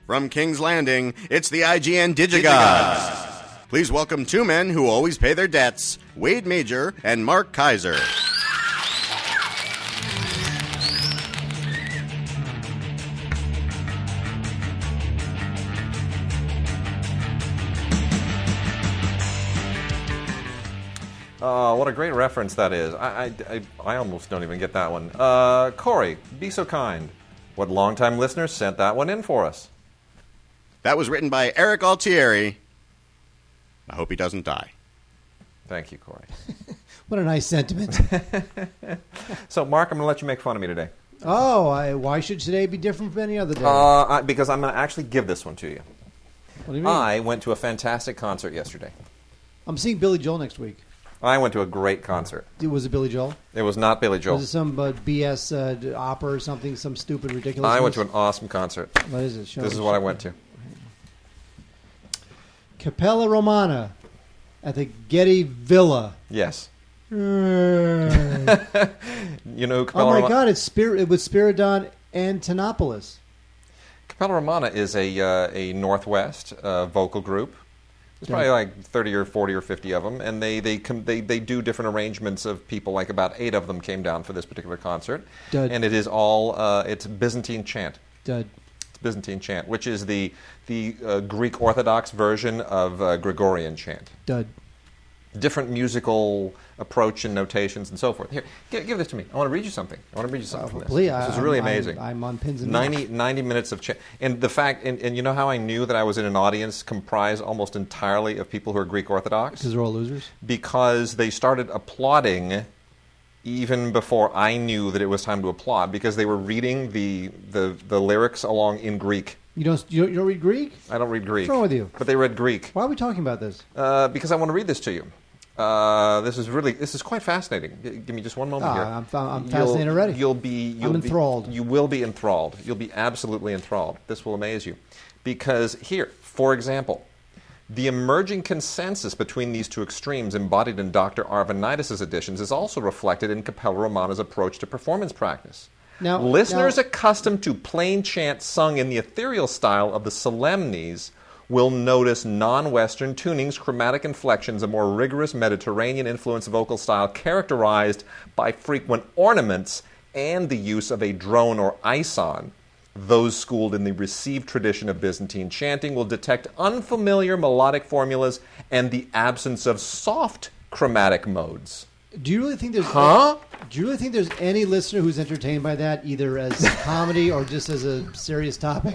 From King's Landing, it's the IGN Digigods. Please welcome two men who always pay their debts, Wade Major and Mark Kaiser. What a great reference that is. I almost don't even get that one. Corey, be so kind. What longtime listener sent that one in for us? That was written by Eric Altieri. I hope he doesn't die. Thank you, Corey. What a nice sentiment. So, Mark, I'm going to let you make fun of me today. Oh, why should today be different from any other day? Because I'm going to actually give this one to you. What do you mean? I went to a fantastic concert yesterday. I'm seeing Billy Joel next week. I went to a great concert. Was it Billy Joel? It was not Billy Joel. Was it some BS opera or something, some stupid ridiculous? I went to an awesome concert. What is it? This is what I went to. Capella Romana at the Getty Villa. Yes. You know who Capella Romana? God, it was Spiridon Antonopoulos. Capella Romana is a Northwest vocal group. There's probably like 30 or 40 or 50 of them, and they do different arrangements of people. Like about 8 of them came down for this particular concert. Dud. And it is all it's Byzantine chant. Dud. It's Byzantine chant, which is the Greek Orthodox version of Gregorian chant. Dud. Different musical approach and notations and so forth. Here, give this to me. I want to read you something. From this. Please, this is really amazing. I'm on pins and 90 minutes of chant. And the fact, and you know how I knew that I was in an audience comprised almost entirely of people who are Greek Orthodox? Because they're all losers? Because they started applauding even before I knew that it was time to applaud, because they were reading the lyrics along in Greek. You don't read Greek? I don't read Greek. What's wrong with you? But they read Greek. Why are we talking about this? Because I want to read this to you. This is quite fascinating. Give me just one moment here. I'm fascinated already. I'm enthralled. You will be enthralled. You'll be absolutely enthralled. This will amaze you. Because here, for example, the emerging consensus between these two extremes embodied in Dr. Arvanitis' editions is also reflected in Capella Romana's approach to performance practice. Listeners accustomed to plain chant sung in the ethereal style of the solemnes will notice non-Western tunings, chromatic inflections, a more rigorous Mediterranean influence vocal style characterized by frequent ornaments and the use of a drone or ison. Those schooled in the received tradition of Byzantine chanting will detect unfamiliar melodic formulas and the absence of soft chromatic modes. Do you really think there's Do you really think there's any listener who's entertained by that, either as comedy or just as a serious topic?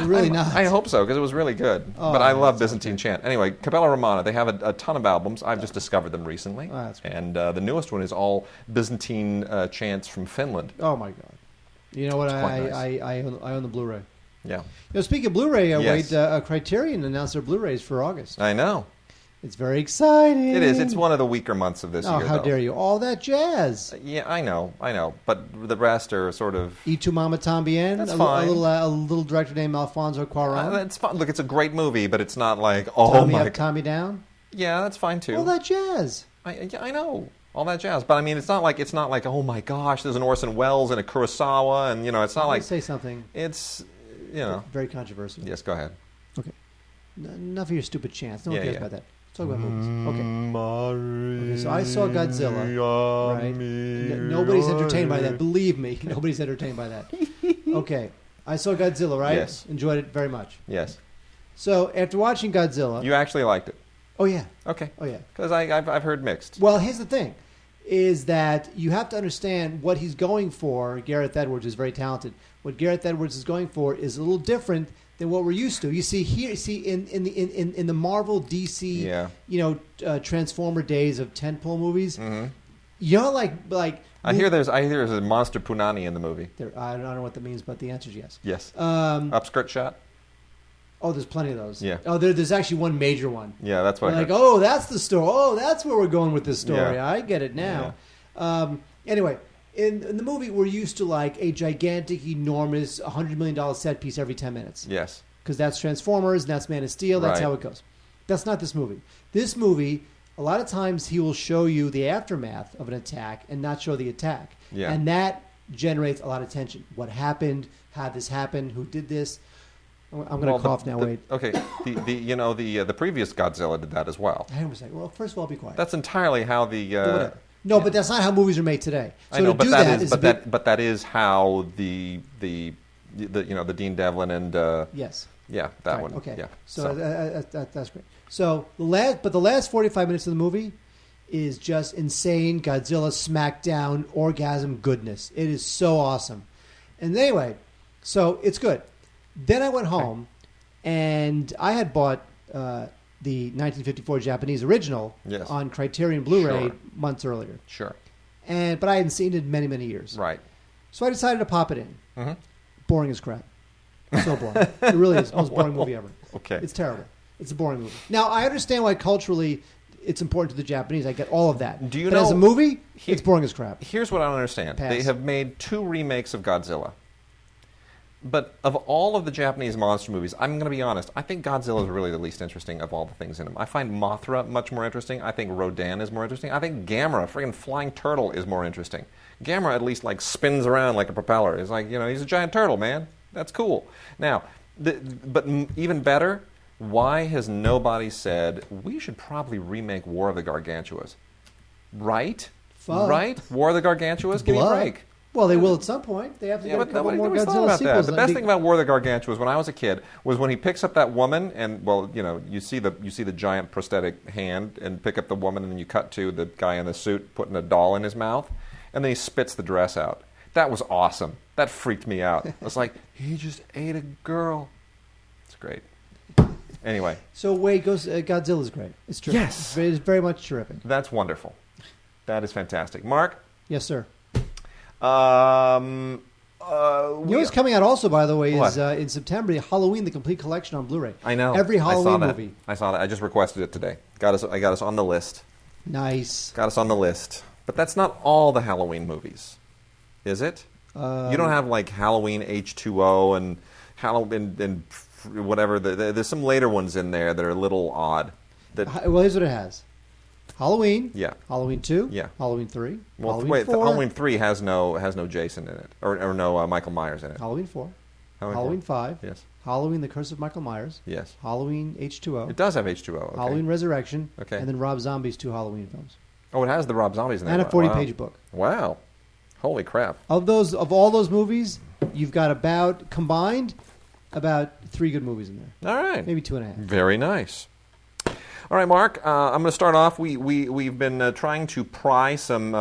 Really not. I hope so, because it was really good. But I love Byzantine chant. Anyway, Capella Romana, they have a ton of albums. I've just discovered them recently. That's cool. And the newest one is all Byzantine chants from Finland. Oh, my God. You know what? Nice. I own the Blu-ray. Yeah. You know, speaking of Blu-ray, yes. Criterion announced their Blu-rays for August. I know. It's very exciting. It is. It's one of the weaker months of this year, how dare you. All that jazz. Yeah, I know. But the rest are sort of... Y tu mama tambien. That's fine. A little director named Alfonso Cuarón. That's fine. Look, it's a great movie, but it's not like, Tommy up, Tommy down. Yeah, that's fine, too. All that jazz. I know. All that jazz. But, I mean, it's not like, oh, my gosh, there's an Orson Welles and a Kurosawa, and, it's not like... say something. It's, very controversial. Yes, go ahead. Okay. Enough of your stupid chants. No one cares about that. Let's talk about movies. Okay, so I saw Godzilla, right? Nobody's entertained by that. Believe me, nobody's entertained by that. Okay, I saw Godzilla, right? Yes. Enjoyed it very much. Yes. So after watching Godzilla... You actually liked it? Oh, yeah. Okay. Oh, yeah. Because I've heard mixed. Well, here's the thing, is that you have to understand what he's going for. Gareth Edwards is very talented. What Gareth Edwards is going for is a little different than what we're used to. You see in the Marvel DC, Transformer days of tentpole movies, like I hear there's a monster punani in the movie. I don't know what that means, but the answer is yes. Yes. Upskirt shot. Oh, there's plenty of those. Yeah. Oh, there's actually one major one. Yeah, that's what. Like, oh, that's the story. Oh, that's where we're going with this story. Yeah. I get it now. Yeah. Anyway. In the movie, we're used to like a gigantic, enormous, $100 million set piece every 10 minutes. Yes. Because that's Transformers, and that's Man of Steel. That's how it goes. That's not this movie. This movie, a lot of times he will show you the aftermath of an attack and not show the attack. Yeah. And that generates a lot of tension. What happened? How this happened? Who did this? I'm going to cough now. Wait. Okay, the previous Godzilla did that as well. Hang on a second. Well, first of all, be quiet. That's entirely how the. No, but that's not how movies are made today. So I know, to do that is but that is how the Dean Devlin and yes. Yeah, that right, one. Okay. Yeah. So that's great. So the last 45 minutes of the movie is just insane Godzilla smackdown orgasm goodness. It is so awesome. And anyway, so it's good. Then I went home, and I had bought the 1954 Japanese original on Criterion Blu-ray months earlier. Sure. But I hadn't seen it in many, many years. Right. So I decided to pop it in. Mm-hmm. Boring as crap. So boring. It really is the most boring movie ever. Okay. It's terrible. It's a boring movie. Now, I understand why culturally it's important to the Japanese. I get all of that. Do you but know, as a movie, it's boring as crap. Here's what I don't understand. Pass. They have made 2 remakes of Godzilla. But of all of the Japanese monster movies, I'm going to be honest, I think Godzilla is really the least interesting of all the things in them. I find Mothra much more interesting. I think Rodan is more interesting. I think Gamera, a friggin' flying turtle, is more interesting. Gamera at least spins around like a propeller. It's he's a giant turtle, man. That's cool. Now, but even better, why has nobody said, we should probably remake War of the Gargantuas? Right? Fuck. Right? War of the Gargantuas? Give me a break. Well, they will at some point. They have to get a couple more Godzilla sequels. The best thing about War of the Gargantuas when I was a kid was when he picks up that woman and, you see the giant prosthetic hand and pick up the woman, and then you cut to the guy in the suit putting a doll in his mouth, and then he spits the dress out. That was awesome. That freaked me out. I was like, he just ate a girl. It's great. Anyway. So Wade goes, Godzilla's great. It's true. Yes. It's very much terrific. That's wonderful. That is fantastic. Mark? Yes, sir. What's coming out also, by the way, is in September, Halloween, the complete collection on Blu-ray. I know. Every Halloween movie. I saw that. I just requested it today. I got us on the list. Nice. Got us on the list. But that's not all the Halloween movies, is it? You don't have Halloween H2O and Halloween and whatever. There's some later ones in there that are a little odd. Well, here's what it has. Halloween. Yeah. Halloween 2. Yeah. Halloween 3. Well, Halloween 4. Halloween 3 has no Jason in it, or no Michael Myers in it. Halloween 4. Halloween 5. Yes. Halloween: The Curse of Michael Myers. Yes. Halloween H2O. It does have H2O. Okay. Halloween Resurrection. Okay. And then Rob Zombie's 2 Halloween films. Oh, it has the Rob Zombies in there. And a 40-page book. Wow. Holy crap. Of all those movies, you've got about 3 good movies in there. All right. Maybe 2.5. Very nice. All right, Mark. I'm going to start off. We've been trying to pry some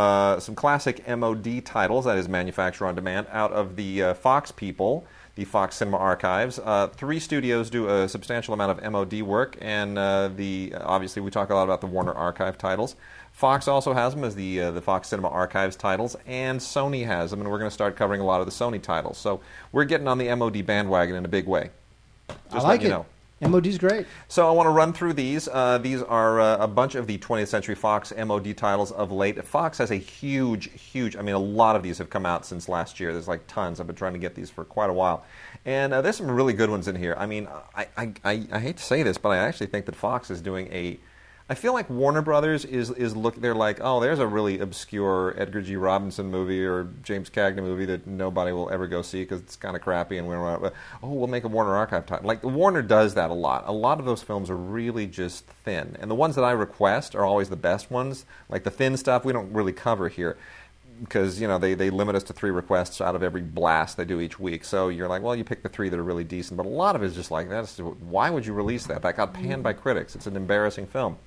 classic MOD titles, that is manufacturer on demand, out of the Fox people, the Fox Cinema Archives. 3 studios do a substantial amount of MOD work, and obviously we talk a lot about the Warner Archive titles. Fox also has them as the Fox Cinema Archives titles, and Sony has them, and we're going to start covering a lot of the Sony titles. So we're getting on the MOD bandwagon in a big way. Just I like it. MOD's great. So I want to run through these. These are a bunch of the 20th Century Fox MOD titles of late. Fox has a huge, a lot of these have come out since last year. There's tons. I've been trying to get these for quite a while. And there's some really good ones in here. I mean, I hate to say this, but I actually think that Fox is doing I feel like Warner Brothers is they're like, oh, there's a really obscure Edgar G. Robinson movie or James Cagney movie that nobody will ever go see because it's kind of crappy, and we'll make a Warner Archive title. Warner does that a lot. A lot of those films are really just thin, and the ones that I request are always the best ones. Like the thin stuff, we don't really cover here because they limit us to 3 requests out of every blast they do each week. So you're like, well, you pick the 3 that are really decent, but a lot of it is just like, why would you release that? That got panned by critics. It's an embarrassing film.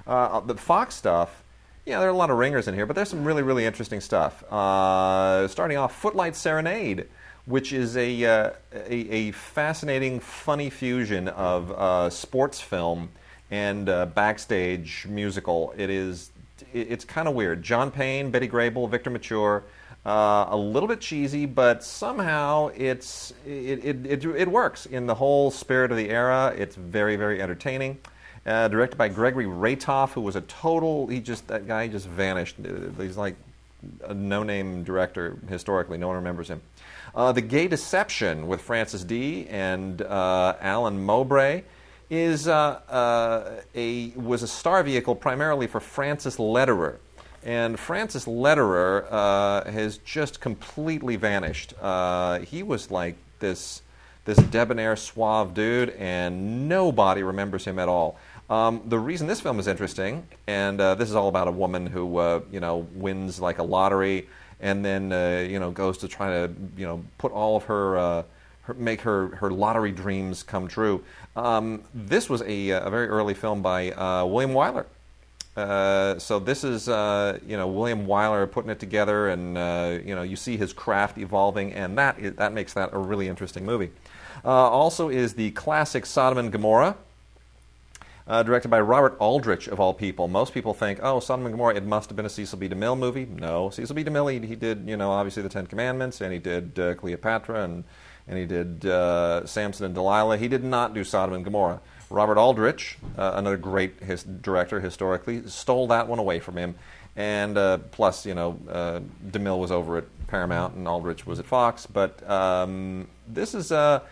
The Fox stuff, there are a lot of ringers in here, but there's some really, really interesting stuff. Starting off, Footlight Serenade, which is a fascinating, funny fusion of sports film and backstage musical. It's kind of weird. John Payne, Betty Grable, Victor Mature, a little bit cheesy, but somehow it works in the whole spirit of the era. It's very, very entertaining. Directed by Gregory Ratoff, who was that guy just vanished. He's like a no-name director historically. No one remembers him. The Gay Deception with Francis D. and Alan Mowbray was a star vehicle primarily for Francis Lederer. And Francis Lederer has just completely vanished. He was like this this debonair, suave dude, and nobody remembers him at all. The reason this film is interesting, and this is all about a woman who, wins like a lottery, and then, goes to try to, put all of her, make her lottery dreams come true. This was a very early film by William Wyler. So this is, William Wyler putting it together, and, you see his craft evolving, and that makes that a really interesting movie. Also is the classic Sodom and Gomorrah, directed by Robert Aldrich, of all people. Most people think, oh, Sodom and Gomorrah, it must have been a Cecil B. DeMille movie. No, Cecil B. DeMille, he did, obviously the Ten Commandments, and he did Cleopatra, and he did Samson and Delilah. He did not do Sodom and Gomorrah. Robert Aldrich, another great director historically, stole that one away from him. And plus, DeMille was over at Paramount and Aldrich was at Fox. But this is a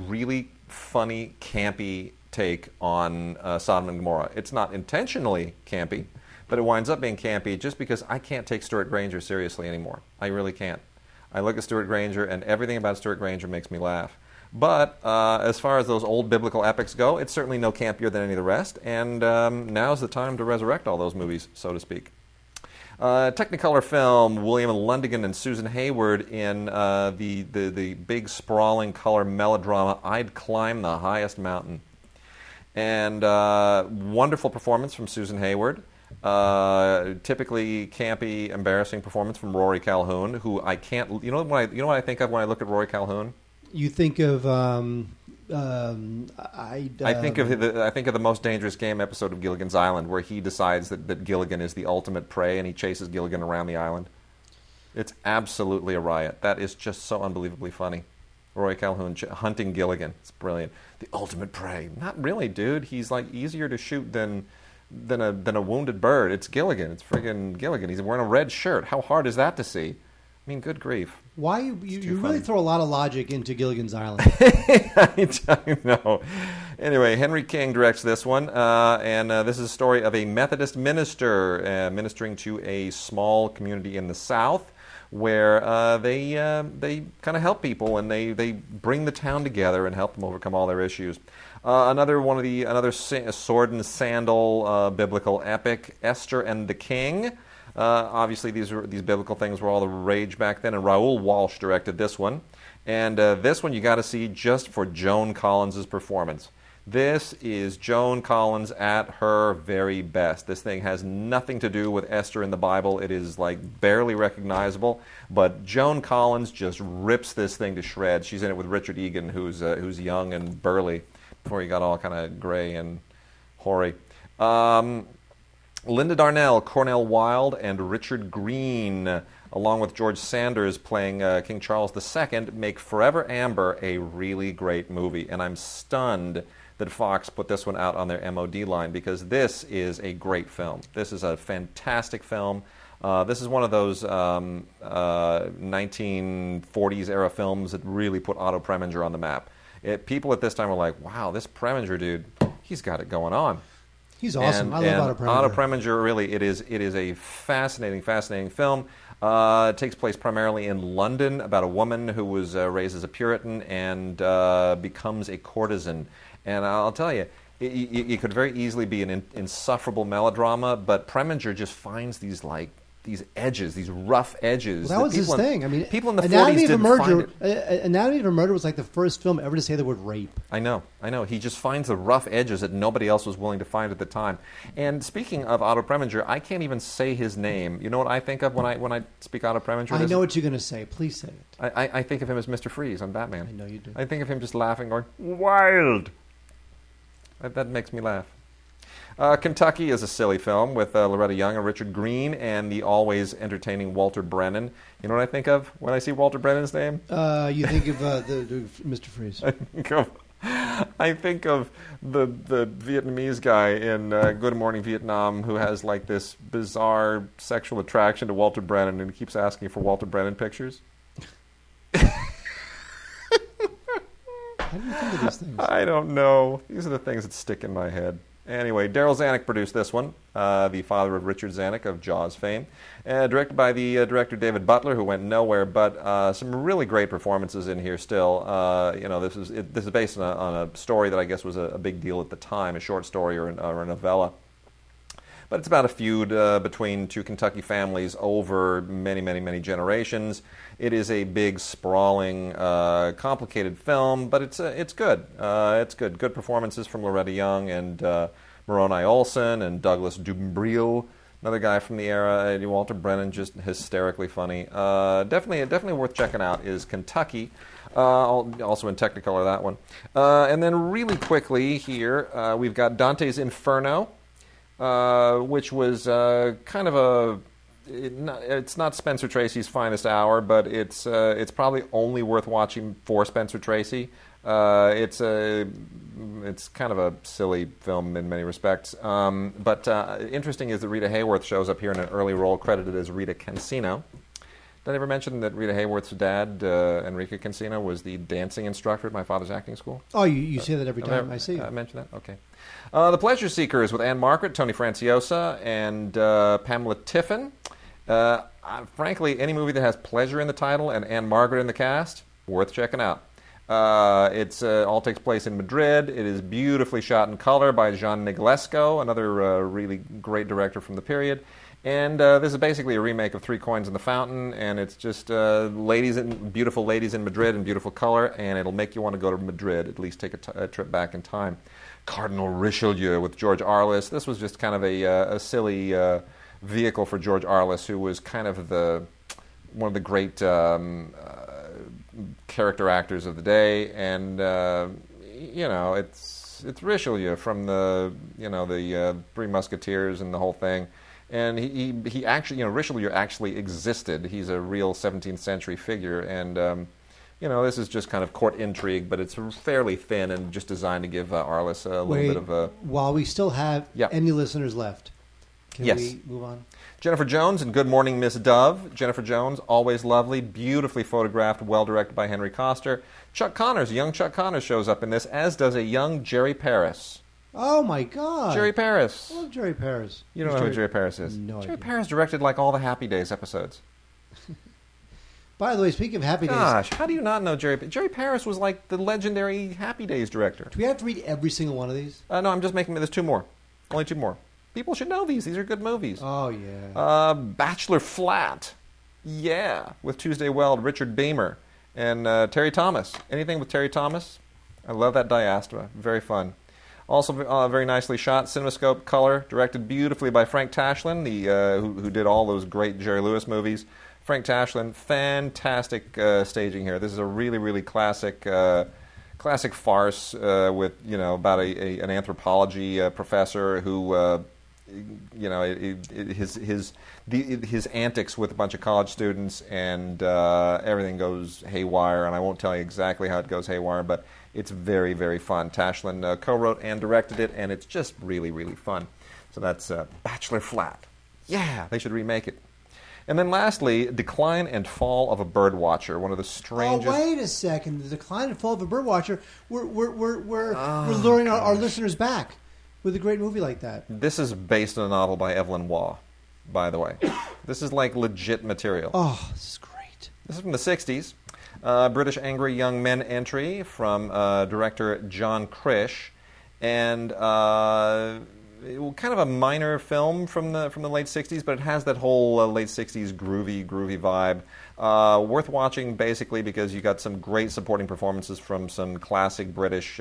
really funny, campy take on Sodom and Gomorrah. It's not intentionally campy, but it winds up being campy just because I can't take Stuart Granger seriously anymore. I really can't. I look at Stuart Granger, and everything about Stuart Granger makes me laugh. But as far as those old biblical epics go, it's certainly no campier than any of the rest, and now's the time to resurrect all those movies, so to speak. Technicolor film, William Lundigan and Susan Hayward in the big sprawling color melodrama, I'd Climb the Highest Mountain. And wonderful performance from Susan Hayward. Typically campy, embarrassing performance from Rory Calhoun, who I can't. You know what I think of when I look at Rory Calhoun? You think of I think of the Most Dangerous Game episode of Gilligan's Island, where he decides that Gilligan is the ultimate prey, and he chases Gilligan around the island. It's absolutely a riot. That is just so unbelievably funny. Roy Calhoun hunting Gilligan. It's brilliant. The ultimate prey. Not really, dude. He's like easier to shoot than a wounded bird. It's Gilligan. It's friggin' Gilligan. He's wearing a red shirt. How hard is that to see? I mean, good grief. Why you really throw a lot of logic into Gilligan's Island? I know. Anyway, Henry King directs this one, and this is a story of a Methodist minister ministering to a small community in the South, where they kind of help people, and they bring the town together and help them overcome all their issues. Another sword and sandal biblical epic, Esther and the King. Obviously, these biblical things were all the rage back then, and Raoul Walsh directed this one. And this one you got to see just for Joan Collins' performance. This is Joan Collins at her very best. This thing has nothing to do with Esther in the Bible. It is like barely recognizable, but Joan Collins just rips this thing to shreds. She's in it with Richard Egan, who's young and burly before he got all kind of gray and hoary. Linda Darnell, Cornell Wilde, and Richard Green, along with George Sanders playing King Charles II, make Forever Amber a really great movie. And I'm stunned that Fox put this one out on their MOD line, because this is a great film. This is a fantastic film. This is one of those 1940s era films that really put Otto Preminger on the map. People at this time were like, wow, this Preminger dude, he's got it going on. He's awesome. I love Otto Preminger. Otto Preminger, really, it is a fascinating film. It takes place primarily in London, about a woman who was raised as a Puritan and becomes a courtesan. And I'll tell you, it could very easily be an insufferable melodrama, but Preminger just finds these edges, these rough edges. Well, that was his thing. I mean, people in the 40s didn't find it. Anatomy of a Murder was like the first film ever to say the word rape. I know. He just finds the rough edges that nobody else was willing to find at the time. And speaking of Otto Preminger, I can't even say his name. You know what I think of when I speak Otto Preminger? I know what you're going to say. Please say it. I think of him as Mr. Freeze on Batman. I know you do. I think of him just laughing, going, wild. That makes me laugh. Kentucky is a silly film with Loretta Young and Richard Green and the always entertaining Walter Brennan. You know what I think of when I see Walter Brennan's name? You think of the Mr. Freeze. I think of the Vietnamese guy in Good Morning Vietnam who has like this bizarre sexual attraction to Walter Brennan, and he keeps asking for Walter Brennan pictures. How do you think of these things? I don't know. These are the things that stick in my head. Anyway, Daryl Zanuck produced this one, the father of Richard Zanuck of Jaws fame, directed by the director David Butler, who went nowhere, but some really great performances in here still. This is based on a story that I guess was a big deal at the time, a short story or a novella. But it's about a feud between two Kentucky families over many, many, many generations. It is a big, sprawling, complicated film, but it's good. It's good. Good performances from Loretta Young and Moroni Olson and Douglas Dumbrille, another guy from the era. Walter Brennan, just hysterically funny. Definitely worth checking out is Kentucky. Also in Technicolor, that one. And then really quickly here, we've got Dante's Inferno. Which was kind of it's not Spencer Tracy's finest hour, but it's probably only worth watching for Spencer Tracy. It's kind of a silly film in many respects. But interesting is that Rita Hayworth shows up here in an early role credited as Rita Cancino. Did I ever mention that Rita Hayworth's dad, Enrique Cancino, was the dancing instructor at my father's acting school? Oh, you say that every time I see you. I mention that? Okay. The Pleasure Seekers with Anne Margaret, Tony Franciosa, and Pamela Tiffin. Frankly, any movie that has pleasure in the title and Anne Margaret in the cast, worth checking out. It all takes place in Madrid. It is beautifully shot in color by Jean Niglesco, another really great director from the period. And this is basically a remake of Three Coins in the Fountain, and it's just beautiful ladies in Madrid in beautiful color, and it'll make you want to go to Madrid, at least take a trip back in time. Cardinal Richelieu with George Arliss. This was just kind of a silly vehicle for George Arliss, who was kind of one of the great character actors of the day, and it's Richelieu from the Three Musketeers and the whole thing. And he actually, Richelieu actually existed. He's a real 17th century figure, and this is just kind of court intrigue, but it's fairly thin and just designed to give Arliss a little bit of a... While we still have any listeners left, can we move on? Jennifer Jones in Good Morning, Miss Dove. Jennifer Jones, always lovely, beautifully photographed, well directed by Henry Koster. Chuck Connors, young Chuck Connors shows up in this, as does a young Jerry Paris. Oh, my God. Jerry Paris. I love Jerry Paris. You don't know who Jerry Paris is? No Jerry idea. Paris directed like all the Happy Days episodes. By the way, speaking of Happy Days... Gosh, how do you not know Jerry... Jerry Paris was like the legendary Happy Days director. Do we have to read every single one of these? No, I'm just making... There's two more. Only two more. People should know these. These are good movies. Oh, yeah. Bachelor Flat. Yeah. With Tuesday Weld, Richard Beamer, and Terry Thomas. Anything with Terry Thomas? I love that diaspora. Very fun. Also very nicely shot, CinemaScope color, directed beautifully by Frank Tashlin, who did all those great Jerry Lewis movies. Frank Tashlin, fantastic staging here. This is a really, really classic farce with about an anthropology professor who his antics with a bunch of college students, and everything goes haywire. And I won't tell you exactly how it goes haywire, but it's very, very fun. Tashlin co-wrote and directed it, and it's just really, really fun. So that's Bachelor Flat. Yeah, they should remake it. And then lastly, Decline and Fall of a Birdwatcher, one of the strangest... Oh, wait a second. The Decline and Fall of a Birdwatcher, we're luring our listeners back with a great movie like that. This is based on a novel by Evelyn Waugh, by the way. This is like legit material. Oh, this is great. This is from the 60s. British Angry Young Men entry from director John Krish, and kind of a minor film from the late 60s, but it has that whole late 60s groovy vibe. Worth watching basically because you got some great supporting performances from some classic British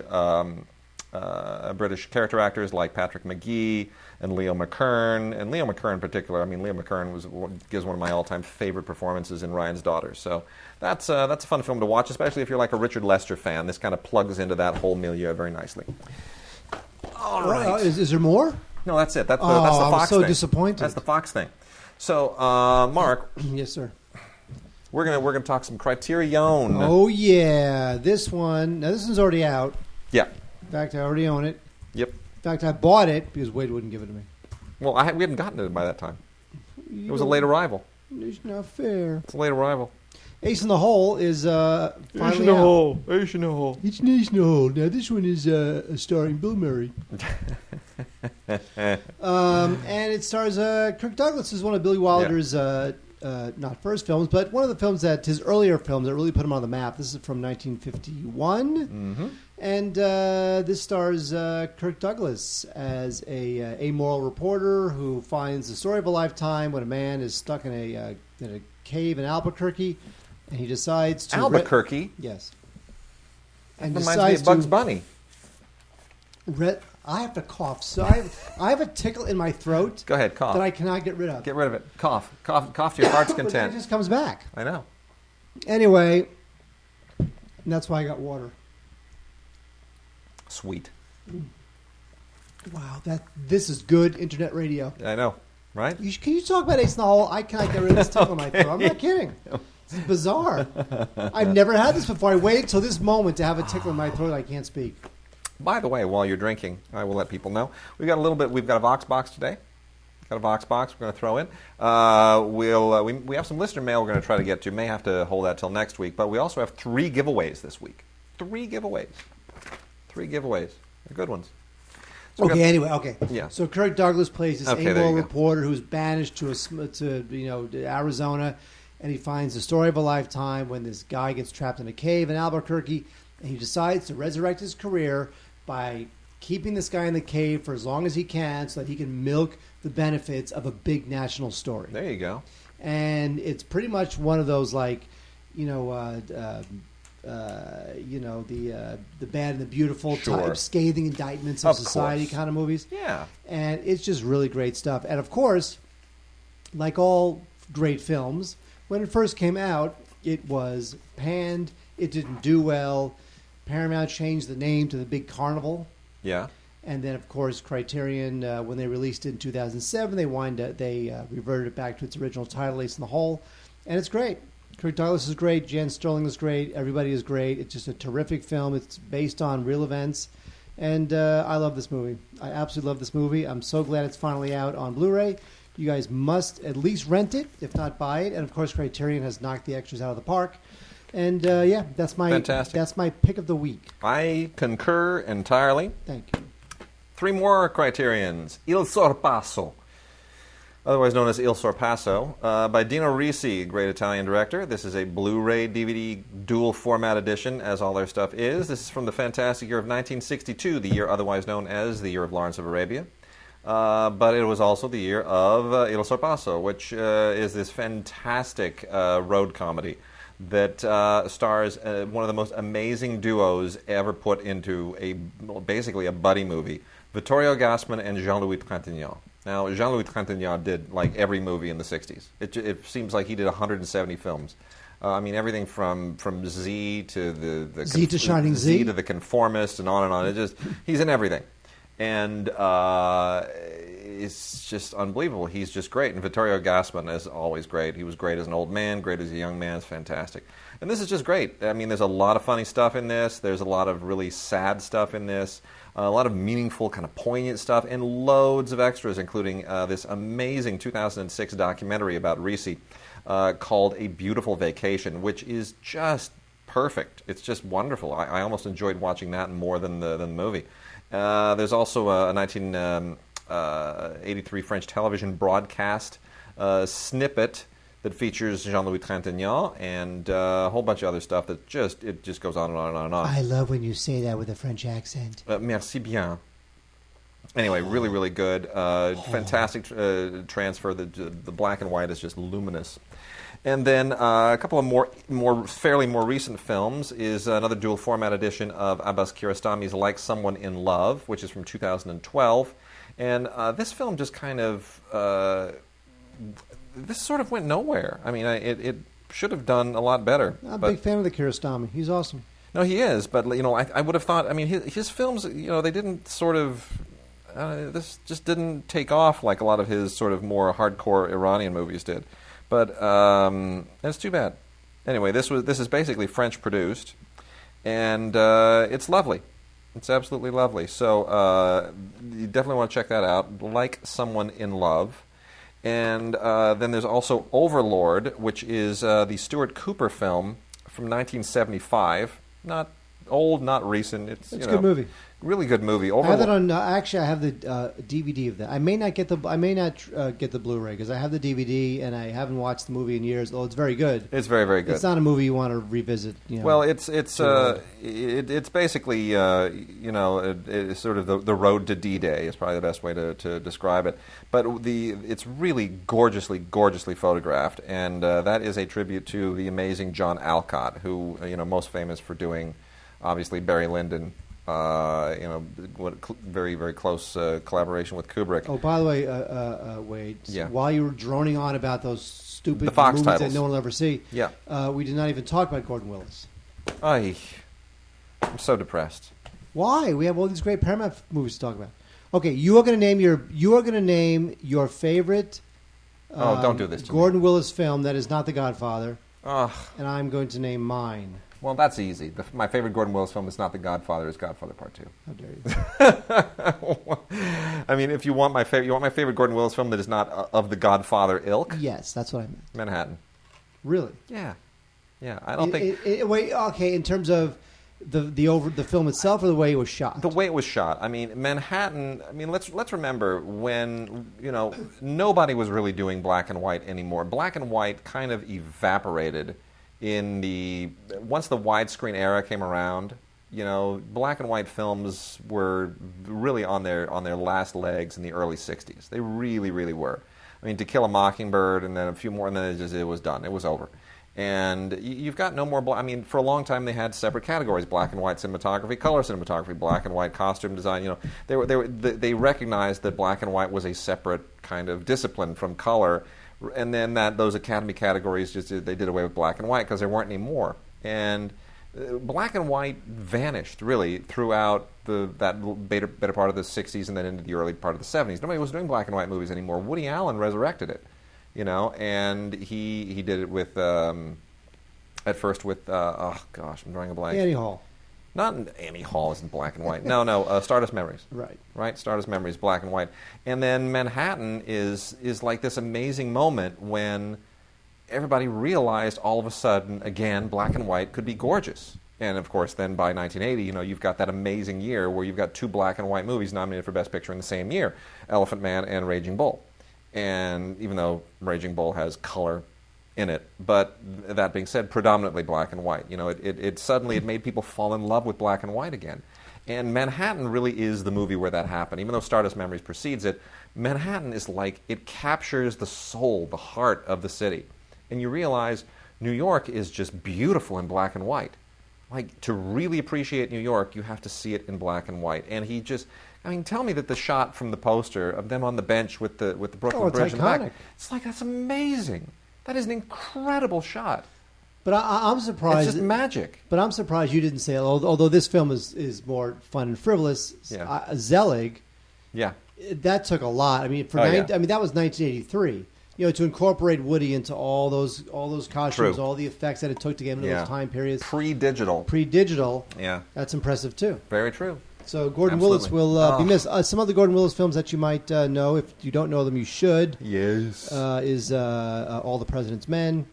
character actors like Patrick Magee and Leo McKern, and Leo McKern in particular. I mean, Leo McKern gives one of my all-time favorite performances in Ryan's Daughter. So that's a fun film to watch, especially if you're like a Richard Lester fan. This kind of plugs into that whole milieu very nicely. All right. Is there more? No, that's it. That's the Fox thing. I was so disappointed. That's the Fox thing. So, Mark. Yes, sir. We're gonna talk some Criterion. Oh yeah, this one. Now this one's already out. Yeah. In fact, I already own it. Yep. In fact, I bought it because Wade wouldn't give it to me. Well, we hadn't gotten it by that time. It was a late arrival. It's not fair. It's a late arrival. Ace in the Hole is finally Ace in the out. Hole. Ace in the Hole. It's Ace in the Hole. Now this one is starring Bill Murray. And it stars Kirk Douglas, who's one of Billy Wilder's not first films, but one of the films that his earlier films that really put him on the map. This is from 1951, and this stars Kirk Douglas as a amoral reporter who finds the story of a lifetime when a man is stuck in a cave in Albuquerque, and he decides to Albuquerque. Yes, and Reminds me of Bugs Bunny. I have to cough. So I have a tickle in my throat. Go ahead, cough. That I cannot get rid of. Get rid of it. Cough to your heart's content. It just comes back. I know. Anyway, and that's why I got water. Sweet. Wow, this is good internet radio. I know, right? Can you talk about Ace in the Hole? I cannot get rid of this tickle in my throat. I'm not kidding. This is bizarre. I've never had this before. I waited till this moment to have a tickle in my throat. I can't speak. By the way, while you're drinking, I will let people know we've got a Vox box today. Got a Vox box we're going to throw in. We have some listener mail we're going to try to get to. May have to hold that till next week, but we also have 3 giveaways this week. 3 giveaways. They're good ones. So Okay. Yeah. So Kirk Douglas plays this Okay, amoral reporter who's banished to Arizona, and he finds the story of a lifetime when this guy gets trapped in a cave in Albuquerque, and he decides to resurrect his career by keeping this guy in the cave for as long as he can so that he can milk the benefits of a big national story. There you go. And it's pretty much one of those the Bad and the Beautiful type scathing indictments of society kind of movies. Yeah. And it's just really great stuff. And of course, like all great films, when it first came out, it was panned. It didn't do well. Paramount changed the name to the Big Carnival. Yeah. And then, of course, Criterion, when they released it in 2007, they reverted it back to its original title, Ace in the Hole. And it's great. Kirk Douglas is great. Jan Sterling is great. Everybody is great. It's just a terrific film. It's based on real events. And I love this movie. I absolutely love this movie. I'm so glad it's finally out on Blu-ray. You guys must at least rent it, if not buy it. And, of course, Criterion has knocked the extras out of the park. And, that's my Fantastic. That's my pick of the week. I concur entirely. Thank you. 3 more Criterions. Il Sorpasso, otherwise known as Il Sorpasso, by Dino Risi, great Italian director. This is a Blu-ray DVD dual format edition, as all their stuff is. This is from the fantastic year of 1962, the year otherwise known as the year of Lawrence of Arabia. But it was also the year of Il Sorpasso, which is this fantastic road comedy that stars one of the most amazing duos ever put into basically a buddy movie, Vittorio Gassman and Jean-Louis Trintignant. Now, Jean-Louis Trintignant did like every movie in the 60s. It seems like he did 170 films. Everything from Z to the Z to Shining Z to The Conformist and on and on. He's in everything. And it's just unbelievable. He's just great. And Vittorio Gassman is always great. He was great as an old man, great as a young man. It's fantastic. And this is just great. There's a lot of funny stuff in this. There's a lot of really sad stuff in this. A lot of meaningful, kind of poignant stuff, and loads of extras, including this amazing 2006 documentary about Risi called A Beautiful Vacation, which is just perfect. It's just wonderful. I almost enjoyed watching that more than the movie. There's also a 1983 French television broadcast snippet that features Jean-Louis Trintignant and a whole bunch of other stuff that just goes on and on and on and on. I love when you say that with a French accent. Merci bien. Anyway, really, really good. Fantastic transfer. The black and white is just luminous. And then a couple of more recent films is another dual format edition of Abbas Kiarostami's Like Someone in Love, which is from 2012. And this film just kind of this sort of went nowhere. It should have done a lot better. I'm a big fan of the Kiarostami. He's awesome. No, he is. But I would have thought. His films. They didn't sort of. This just didn't take off like a lot of his sort of more hardcore Iranian movies did. But that's too bad. Anyway, this is basically French produced, and it's lovely. It's absolutely lovely. So you definitely want to check that out. Like Someone in Love. And then there's also Overlord, which is the Stuart Cooper film from 1975. Not old, not recent. It's a good movie. Really good movie. I have it on. Actually, I have the DVD of that. I may not get the Blu-ray because I have the DVD and I haven't watched the movie in years. Although it's very good. It's very, very good. It's not a movie you want to revisit. Well, it's basically it's sort of the road to D-Day is probably the best way to describe it. But it's really gorgeously photographed, and that is a tribute to the amazing John Alcott, who most famous for doing obviously Barry Lyndon. Very, very close collaboration with Kubrick. Oh, by the way, Wade, while you were droning on about those stupid Fox movies titles that no one will ever see, we did not even talk about Gordon Willis. I'm so depressed. Why? We have all these great Paramount movies to talk about. Okay, you are going to name your favorite. Don't do this to Gordon me. Willis film that is not The Godfather. Ugh. And I'm going to name mine. Well, that's easy. My favorite Gordon Willis film is not The Godfather; it's Godfather Part 2. How dare you? I mean, if you want my favorite Gordon Willis film that is not of the Godfather ilk. Yes, that's what I meant. Manhattan. Really? Yeah. I don't think. Wait. Okay. In terms of the film itself, or the way it was shot. The way it was shot. I mean, Manhattan. I mean, let's remember when nobody was really doing black and white anymore. Black and white kind of evaporated. Once the widescreen era came around, black and white films were really on their last legs in the early '60s. They really, really were. I mean, To Kill a Mockingbird, and then a few more, and then it was done. It was over. And you've got no more. I mean, for a long time they had separate categories: black and white cinematography, color cinematography, black and white costume design. They recognized that black and white was a separate kind of discipline from color. And then those Academy categories they did away with black and white because there weren't any more. And black and white vanished really throughout that better part of the '60s and then into the early part of the '70s. Nobody was doing black and white movies anymore. Woody Allen resurrected it, and he did it with at first with I'm drawing a blank. Annie Hall. Not Annie Hall isn't black and white. No, Stardust Memories. Right. Stardust Memories, black and white. And then Manhattan is like this amazing moment when everybody realized all of a sudden, again, black and white could be gorgeous. And of course, then by 1980, you've got that amazing year where you've got two black and white movies nominated for Best Picture in the same year, Elephant Man and Raging Bull. And even though Raging Bull has color in it, but that being said, predominantly black and white. It suddenly made people fall in love with black and white again. And Manhattan really is the movie where that happened. Even though Stardust Memories precedes it, Manhattan is like, it captures the soul, the heart of the city. And you realize New York is just beautiful in black and white. Like, to really appreciate New York, you have to see it in black and white. And tell me that the shot from the poster of them on the bench with the Brooklyn Bridge in the back, it's like, that's amazing. That is an incredible shot. But I'm surprised. It's just magic. But I'm surprised you didn't say, although this film is more fun and frivolous, Zelig, that took a lot. I mean, that was 1983. To incorporate Woody into all those costumes, all the effects that it took to get into those time periods. Pre-digital. Yeah. That's impressive, too. Very true. So Gordon Willis will be missed. Some other Gordon Willis films that you might know, if you don't know them, you should. Yes. Is All the President's Men,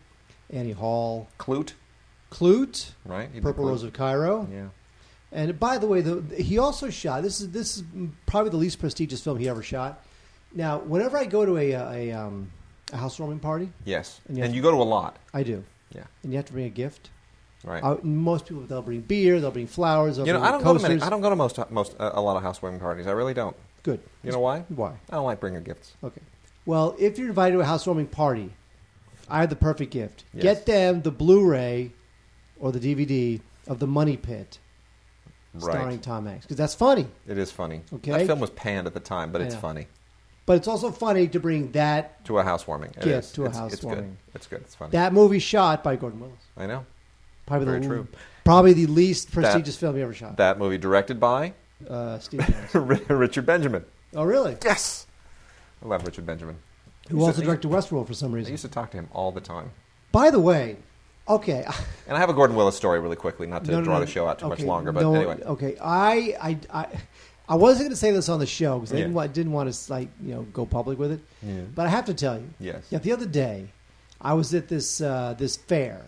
Annie Hall. Clute. Right. Purple Rose of Cairo. Yeah. And by the way, he also shot, this is probably the least prestigious film he ever shot. Now, whenever I go to a housewarming party. Yes. And you go to a lot. I do. Yeah. And you have to bring a gift. Right. Most people, they'll bring beer, they'll bring flowers, they'll bring I don't coasters. go to a lot of housewarming parties. I really don't. Good. You know why? Why? I don't like bringing gifts. Okay. Well, if you're invited to a housewarming party, I have the perfect gift. Yes. Get them the Blu-ray or the DVD of The Money Pit, starring Tom Hanks, because that's funny. It is funny. Okay. That film was panned at the time, but it's funny. But it's also funny to bring that to a housewarming. Gift to a housewarming. It's good. It's funny. That movie shot by Gordon Willis. I know. Very true. Probably the least prestigious film he ever shot. That movie directed by Steve Jones. Richard Benjamin. Oh, really? Yes. I love Richard Benjamin. Who also directed Westworld for some reason. I used to talk to him all the time. By the way, okay. And I have a Gordon Willis story really quickly, not to draw the show out too much longer, but anyway. Okay, I wasn't going to say this on the show because I didn't want to go public with it. Yeah. But I have to tell you. Yes. Yeah. The other day, I was at this fair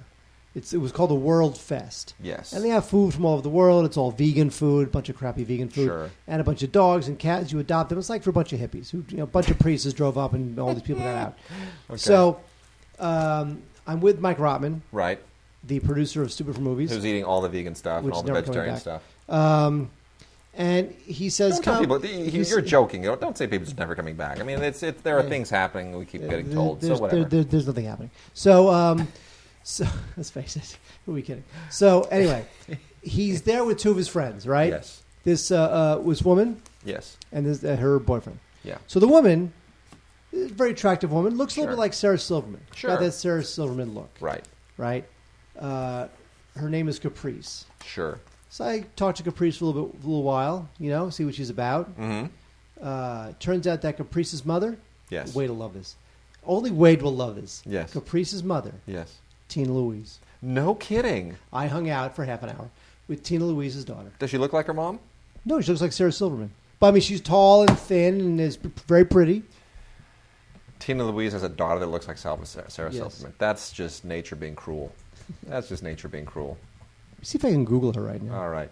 It was called the World Fest. Yes. And they have food from all over the world. It's all vegan food, a bunch of crappy vegan food, Sure. and a bunch of dogs and cats. You adopt them. It's like for a bunch of hippies. A bunch of priests drove up and all these people got out. Okay. So I'm with Mike Rotman, Right. the producer of Stupid for Movies. Who's eating all the vegan stuff Which and all is the never coming vegetarian back. stuff. And he says, Don't tell people. You're joking. Don't say people's never coming back. I mean, there are things happening. We keep getting told. So whatever. There's nothing happening. So let's face it. Who are we kidding? So anyway, he's there with two of his friends, right? Yes. This woman Yes. and this, her boyfriend. Yeah. So the woman, a very attractive woman, looks a Sure. little bit like Sarah Silverman. Sure. Got that Sarah Silverman look. Right. Right. Her name is Caprice. Sure. So I talked to Caprice for a little while, see what she's about. Mm-hmm. Turns out that Caprice's mother, Yes. Wade will love this. Only Wade will love this. Yes. Caprice's mother, Yes. Tina Louise. No kidding. I hung out for half an hour with Tina Louise's daughter. Does she look like her mom? No, she looks like Sarah Silverman. But I mean, she's tall and thin and is very pretty. Tina Louise has a daughter that looks like Sarah Yes. Silverman. That's just nature being cruel. That's just nature being cruel. See if I can Google her right now. All right.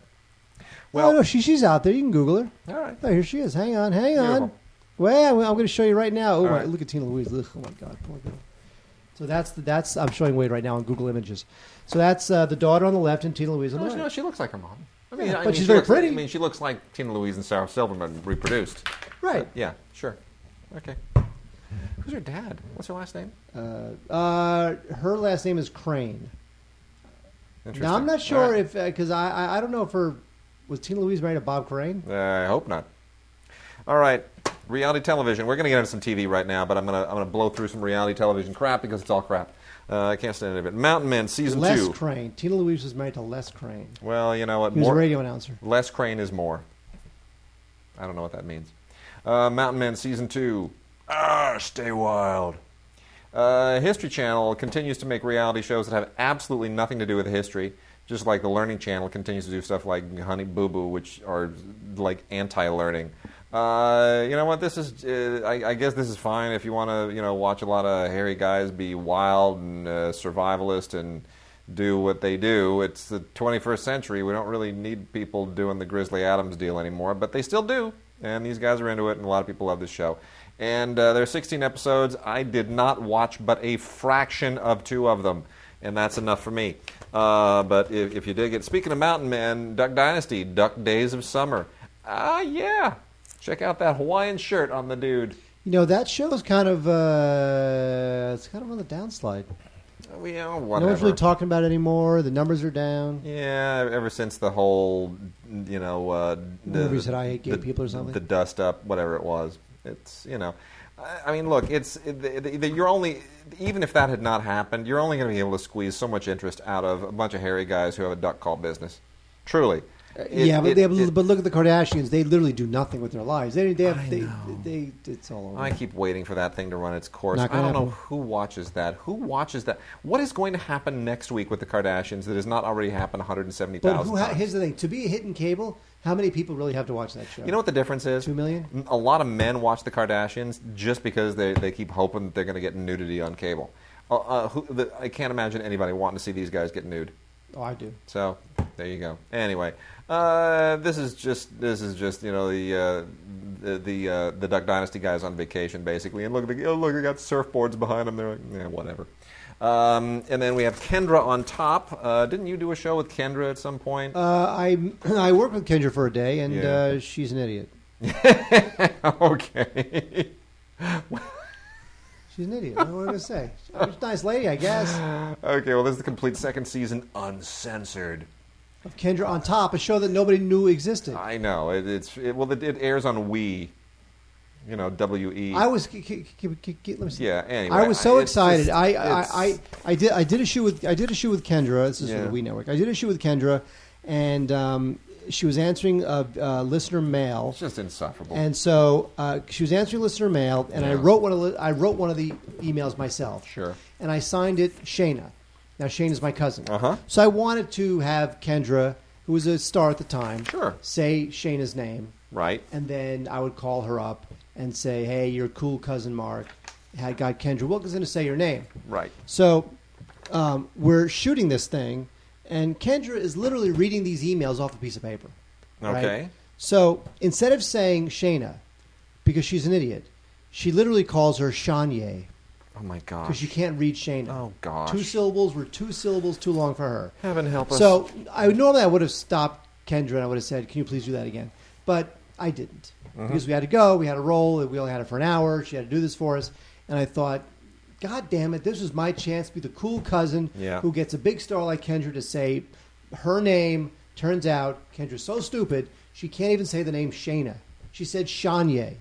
Well, no, she's out there. You can Google her. All right. Oh, here she is. Hang on. Beautiful. Well, I'm going to show you right now. Oh, right. Look at Tina Louise. Ugh, oh my God, poor girl. So that's I'm showing Wade right now on Google Images. So that's the daughter on the left and Tina Louise on the right. No, she looks like her mom. But she's very pretty. I mean, she looks like Tina Louise and Sarah Silverman reproduced. Right. Yeah, sure. Okay. Who's her dad? What's her last name? Her last name is Crane. Interesting. Now I'm not sure All right. if because I don't know if was Tina Louise married to Bob Crane. I hope not. All right, reality television. We're going to get into some TV right now, but I'm gonna blow through some reality television crap because it's all crap. I can't stand any of it. Mountain Men season Les 2. Crane. Tina Louise was married to Les Crane. Well, you know what? He was a radio announcer. Less Crane is more. I don't know what that means. Mountain Men season 2. Stay wild. History Channel continues to make reality shows that have absolutely nothing to do with history, just like the Learning Channel continues to do stuff like Honey Boo Boo, which are like anti-learning. You know what? This is. I guess this is fine if you want to, watch a lot of hairy guys be wild and survivalist and do what they do. It's the 21st century. We don't really need people doing the Grizzly Adams deal anymore, but they still do, and these guys are into it, and a lot of people love this show. And there are 16 episodes. I did not watch but a fraction of 2 of them, and that's enough for me. But if you dig it, speaking of Mountain Men, Duck Dynasty, Duck Days of Summer. Yeah. Check out that Hawaiian shirt on the dude. That show is kind of it's kind of on the downslide. Whatever. No one's really talking about it anymore. The numbers are down. Yeah, ever since the whole, Movies that I hate gay people or something. The dust up, whatever it was. It's, I mean, look, you're only, even if that had not happened, you're only going to be able to squeeze so much interest out of a bunch of hairy guys who have a duck call business. Truly. But look at the Kardashians. They literally do nothing with their lives. It's all over. I keep waiting for that thing to run its course. Not I gonna don't know happen. who watches that. Who watches that? What is going to happen next week with the Kardashians that has not already happened 170,000 times? Here's the thing. To be a hit in cable, how many people really have to watch that show? You know what the difference is? 2 million? A lot of men watch the Kardashians just because they keep hoping that they're going to get nudity on cable. I can't imagine anybody wanting to see these guys get nude. Oh, I do. So there you go. Anyway, this is just the Duck Dynasty guys on vacation basically, and look, they got surfboards behind them. They're like, yeah, whatever. And then we have Kendra on top. Didn't you do a show with Kendra at some point? I worked with Kendra for a day, and Yeah. she's an idiot. Okay. She's an idiot. What am I going to say? She's a nice lady, I guess. Okay, well, this is the complete second season, uncensored. Of Kendra on top, a show that nobody knew existed. I know. It airs on We. WE. I was. Let me see. Yeah. Anyway, I was so it's excited. just- I did a show with Kendra. This is for Yeah. the We Network. I did a show with Kendra, and she was answering listener mail. It's just insufferable. And so she was answering listener mail, and Yeah. I wrote one of the emails myself. Sure. And I signed it Shayna. Now Shayna's my cousin. Uh-huh. So I wanted to have Kendra, who was a star at the time, Sure. say Shayna's name, Right. and then I would call her up and say, "Hey, your cool cousin Mark had got Kendra Wilkinson to say your name." Right. So we're shooting this thing, and Kendra is literally reading these emails off a piece of paper. Okay. Right? So instead of saying Shayna, because she's an idiot, she literally calls her Shanye. Oh, my gosh. Because she can't read Shayna. Oh, gosh. 2 syllables were 2 syllables too long for her. Heaven help us. So normally I would have stopped Kendra and I would have said, can you please do that again? But I didn't. Because we had to go, we had to roll, we only had it for an hour, she had to do this for us. And I thought, God damn it, this was my chance to be the cool cousin who gets a big star like Kendra to say her name. Turns out, Kendra's so stupid, she can't even say the name Shayna. She said Shanye.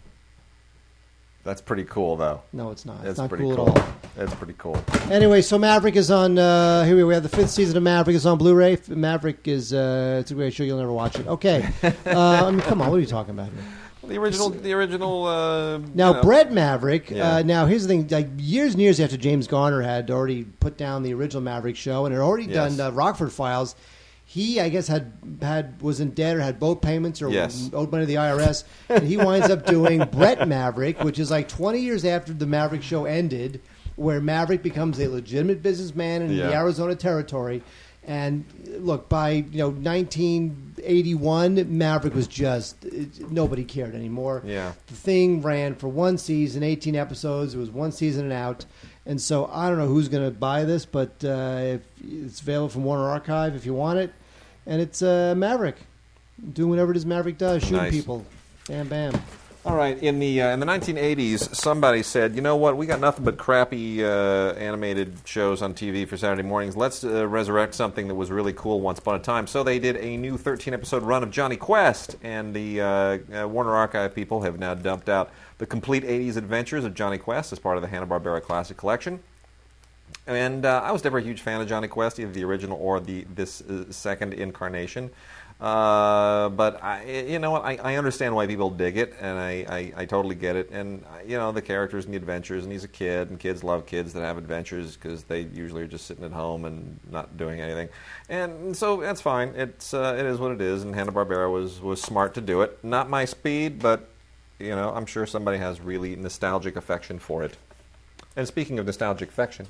That's pretty cool, though. No, it's not. It's It's not pretty cool cool. at all. That's pretty cool. Anyway, so Maverick is on. Here we have the 5th season of Maverick is on Blu-ray. Maverick is it's a great show. You'll never watch it. Okay, I mean, come on, what are you talking about here? The original. Now, Bret Maverick. Yeah. Now, here's the thing: like years and years after James Garner had already put down the original Maverick show and had already done Rockford Files, he, I guess, was in debt or had boat payments or owed money to the IRS, and he winds up doing Bret Maverick, which is like 20 years after the Maverick show ended, where Maverick becomes a legitimate businessman in the Arizona territory. And look, by 1981, Maverick was just nobody cared anymore. Yeah. The thing ran for 1 season, 18 episodes. It was 1 season and out. And so I don't know who's going to buy this, but if it's available from Warner Archive if you want it. And it's Maverick doing whatever it is Maverick does, shooting people. Bam, bam. All right. In the 1980s, somebody said, you know what? We got nothing but crappy animated shows on TV for Saturday mornings. Let's resurrect something that was really cool once upon a time. So they did a new 13-episode run of Johnny Quest, and the Warner Archive people have now dumped out the complete 80s adventures of Johnny Quest as part of the Hanna-Barbera Classic Collection. And I was never a huge fan of Johnny Quest, either the original or this second incarnation. But you know what? I understand why people dig it, and I totally get it. And the characters and the adventures, and he's a kid, and kids love kids that have adventures because they usually are just sitting at home and not doing anything. And so that's fine. It is what it is. And Hanna-Barbera was smart to do it. Not my speed, but I'm sure somebody has really nostalgic affection for it. And speaking of nostalgic affection.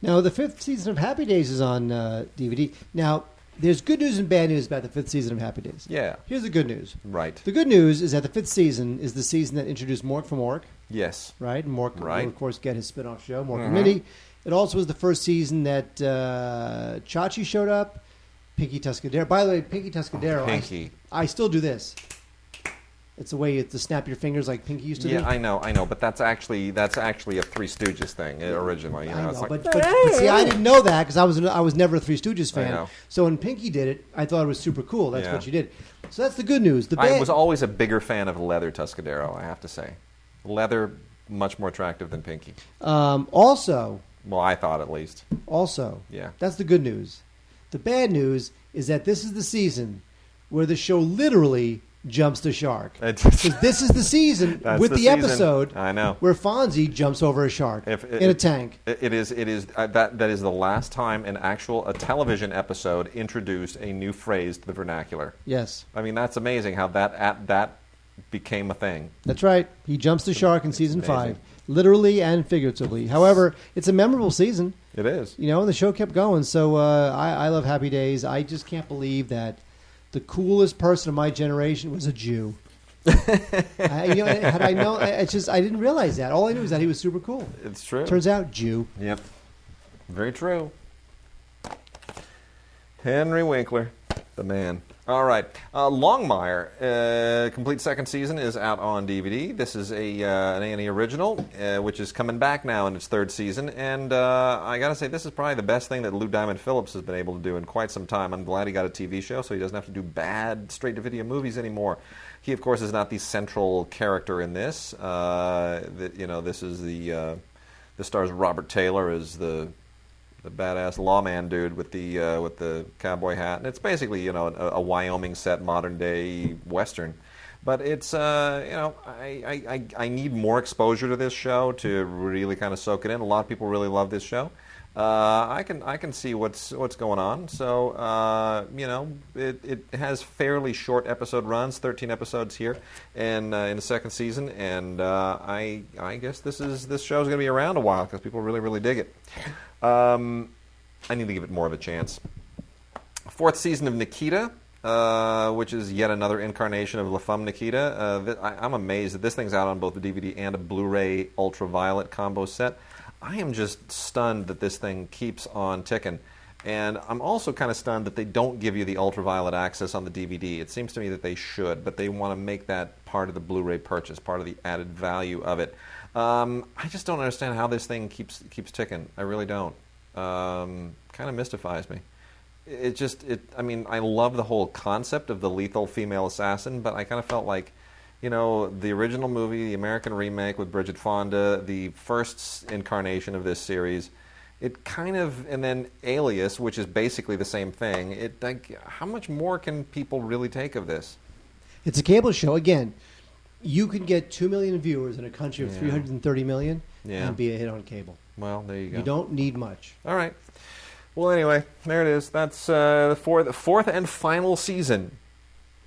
Now, the 5th season of Happy Days is on DVD. Now, there's good news and bad news about the 5th season of Happy Days. Yeah. Here's the good news. Right. The good news is that the 5th season is the season that introduced Mork from Mork. Yes. Right? And Mork will, of course, get his spin-off show, Mork and Mindy. It also was the first season that Chachi showed up, Pinky Tuscadero. By the way, Pinky Tuscadero, Pinky. I still do this. It's a way to snap your fingers like Pinky used to do. Yeah, I know, but that's actually a Three Stooges thing originally. I know, it's like, but see, I didn't know that because I was never a Three Stooges fan. I know. So when Pinky did it, I thought it was super cool. That's what she did. So that's the good news. I was always a bigger fan of Leather Tuscadero, I have to say. Leather, much more attractive than Pinky. Also, well, I thought at least. Yeah, that's the good news. The bad news is that this is the season where the show literally jumps the shark. Because this is the season with the episode I know. where Fonzie jumps over a shark in a tank. It is that is the last time a television episode introduced a new phrase to the vernacular. Yes. I mean, that's amazing how that became a thing. That's right. He jumps the shark in season 5, literally and figuratively. However, it's a memorable season. It is. The show kept going. So I love Happy Days. I just can't believe that the coolest person of my generation was a Jew. Had I known, I didn't realize that. All I knew is that he was super cool. It's true. Turns out, Jew. Yep. Very true. Henry Winkler, the man. All right. Longmire, complete second season, is out on DVD. This is an A&E original, which is coming back now in its 3rd season. And I got to say, this is probably the best thing that Lou Diamond Phillips has been able to do in quite some time. I'm glad he got a TV show, so he doesn't have to do bad straight-to-video movies anymore. He, of course, is not the central character in this. This is this stars Robert Taylor as the badass lawman dude with the cowboy hat, and it's basically a Wyoming set modern day western. But it's I need more exposure to this show to really kind of soak it in. A lot of people really love this show. I can see what's going on. So it has fairly short episode runs, 13 episodes here, and in the second season. And I guess this show's going to be around a while because people really dig it. I need to give it more of a chance. Fourth season of Nikita, which is yet another incarnation of La Femme Nikita. I'm amazed that this thing's out on both the DVD and a Blu-ray ultraviolet combo set. I am just stunned that this thing keeps on ticking. And I'm also kind of stunned that they don't give you the ultraviolet access on the DVD. It seems to me that they should, but they want to make that part of the Blu-ray purchase, part of the added value of it. I just don't understand how this thing keeps ticking. I really don't. Kind of mystifies me. I love the whole concept of the lethal female assassin, but I kind of felt like, the original movie, the American remake with Bridget Fonda, the first incarnation of this series, it kind of, and then Alias, which is basically the same thing. How much more can people really take of this? It's a cable show. Again, you can get 2 million viewers in a country of 330 million and be a hit on cable. Well, there you go. You don't need much. All right. Well, anyway, there it is. That's the fourth and final season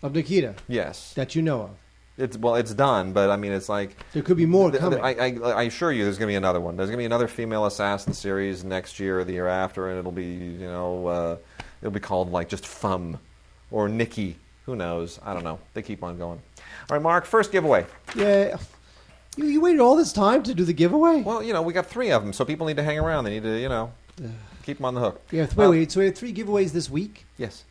of Nikita. Yes, that you know of. It's done, but I mean, it's like there could be more coming. I assure you, there's going to be another one. There's going to be another female assassin series next year or the year after, and it'll be it'll be called like just Femme or Nikki. Who knows? I don't know. They keep on going. All right, Mark. First giveaway. Yeah. You waited all this time to do the giveaway? Well, we got 3 of them, so people need to hang around. They need to, keep them on the hook. Yeah. Wait. So we have 3 giveaways this week? Yes.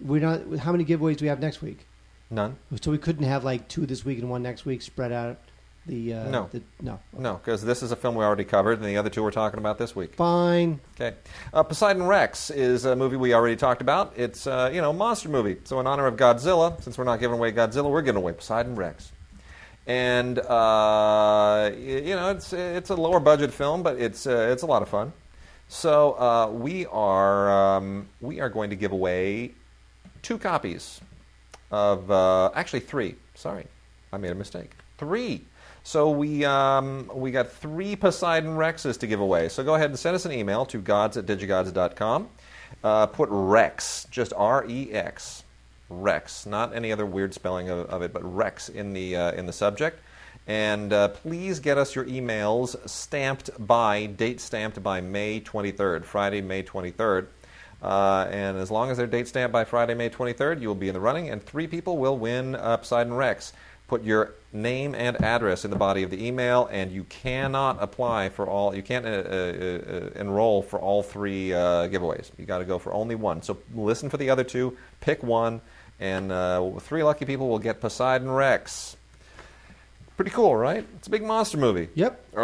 We're not. How many giveaways do we have next week? None. So we couldn't have like 2 this week and 1 next week spread out. No, no, because this is a film we already covered, and the other 2 we're talking about this week. Fine. Okay. Poseidon Rex is a movie we already talked about. It's a monster movie. So in honor of Godzilla, since we're not giving away Godzilla, we're giving away Poseidon Rex. And it's a lower budget film, but it's a lot of fun. So we are going to give away 2 copies of actually 3. Sorry, I made a mistake. 3. So we got 3 Poseidon Rexes to give away. So go ahead and send us an email to gods@digigods.com. Put Rex, just R-E-X. Rex, not any other weird spelling of it, but Rex in the subject. And please get us your emails date stamped by May 23rd, Friday, May 23rd. And as long as they're date stamped by Friday, May 23rd, you will be in the running, and 3 people will win Poseidon Rex. Put your name and address in the body of the email, and you cannot apply for all. You can't enroll for all 3 giveaways. You got to go for only 1. So listen for the other 2, pick 1, and 3 lucky people will get Poseidon Rex. Pretty cool, right? It's a big monster movie. Yep.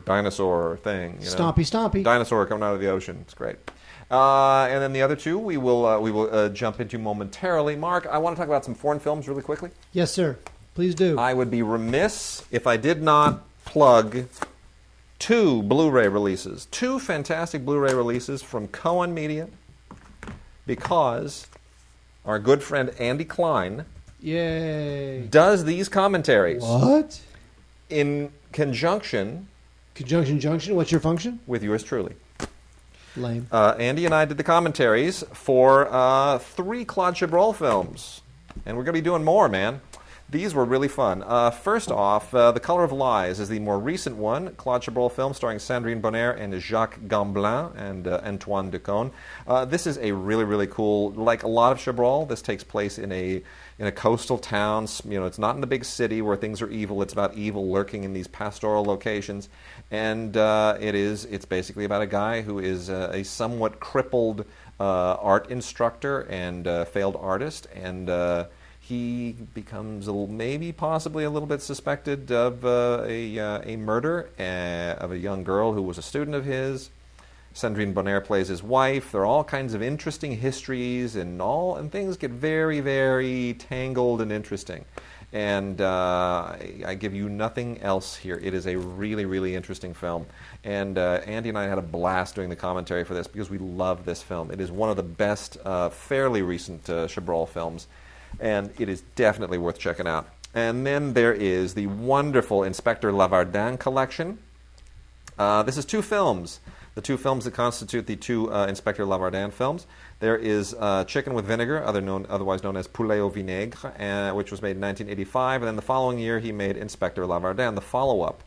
Dinosaur thing. Stompy. Dinosaur coming out of the ocean. It's great. And then the other 2 we will jump into momentarily. Mark, I want to talk about some foreign films really quickly. Yes, sir. Please do. I would be remiss if I did not plug 2 Blu-ray releases. 2 fantastic Blu-ray releases from Cohen Media, because our good friend Andy Klein does these commentaries. What? In conjunction... Junction? What's your function? With yours truly. Lame. Andy and I did the commentaries for 3 Claude Chabrol films. And we're going to be doing more, man. These were really fun. First off, The Color of Lies is the more recent one, Claude Chabrol film starring Sandrine Bonnaire and Jacques Gamblin and Antoine Decaune. This is a really, really cool, like a lot of Chabrol, this takes place in a coastal town. It's not in the big city where things are evil. It's about evil lurking in these pastoral locations. And it's basically about a guy who is a somewhat crippled art instructor and failed artist, and he becomes possibly a little bit suspected of a murder of a young girl who was a student of his. Sandrine Bonnaire plays his wife. There are all kinds of interesting histories, and things get very, very tangled and interesting. And I give you nothing else here. It is a really, really interesting film. And Andy and I had a blast doing the commentary for this because we love this film. It is one of the best, fairly recent Chabrol films. And it is definitely worth checking out. And then there is the wonderful Inspector Lavardin collection. This is 2 films. The 2 films that constitute the 2 Inspector Lavardin films. There is Chicken with Vinegar, otherwise known as Poulet au Vinaigre, which was made in 1985. And then the following year he made Inspector Lavardin, the follow-up.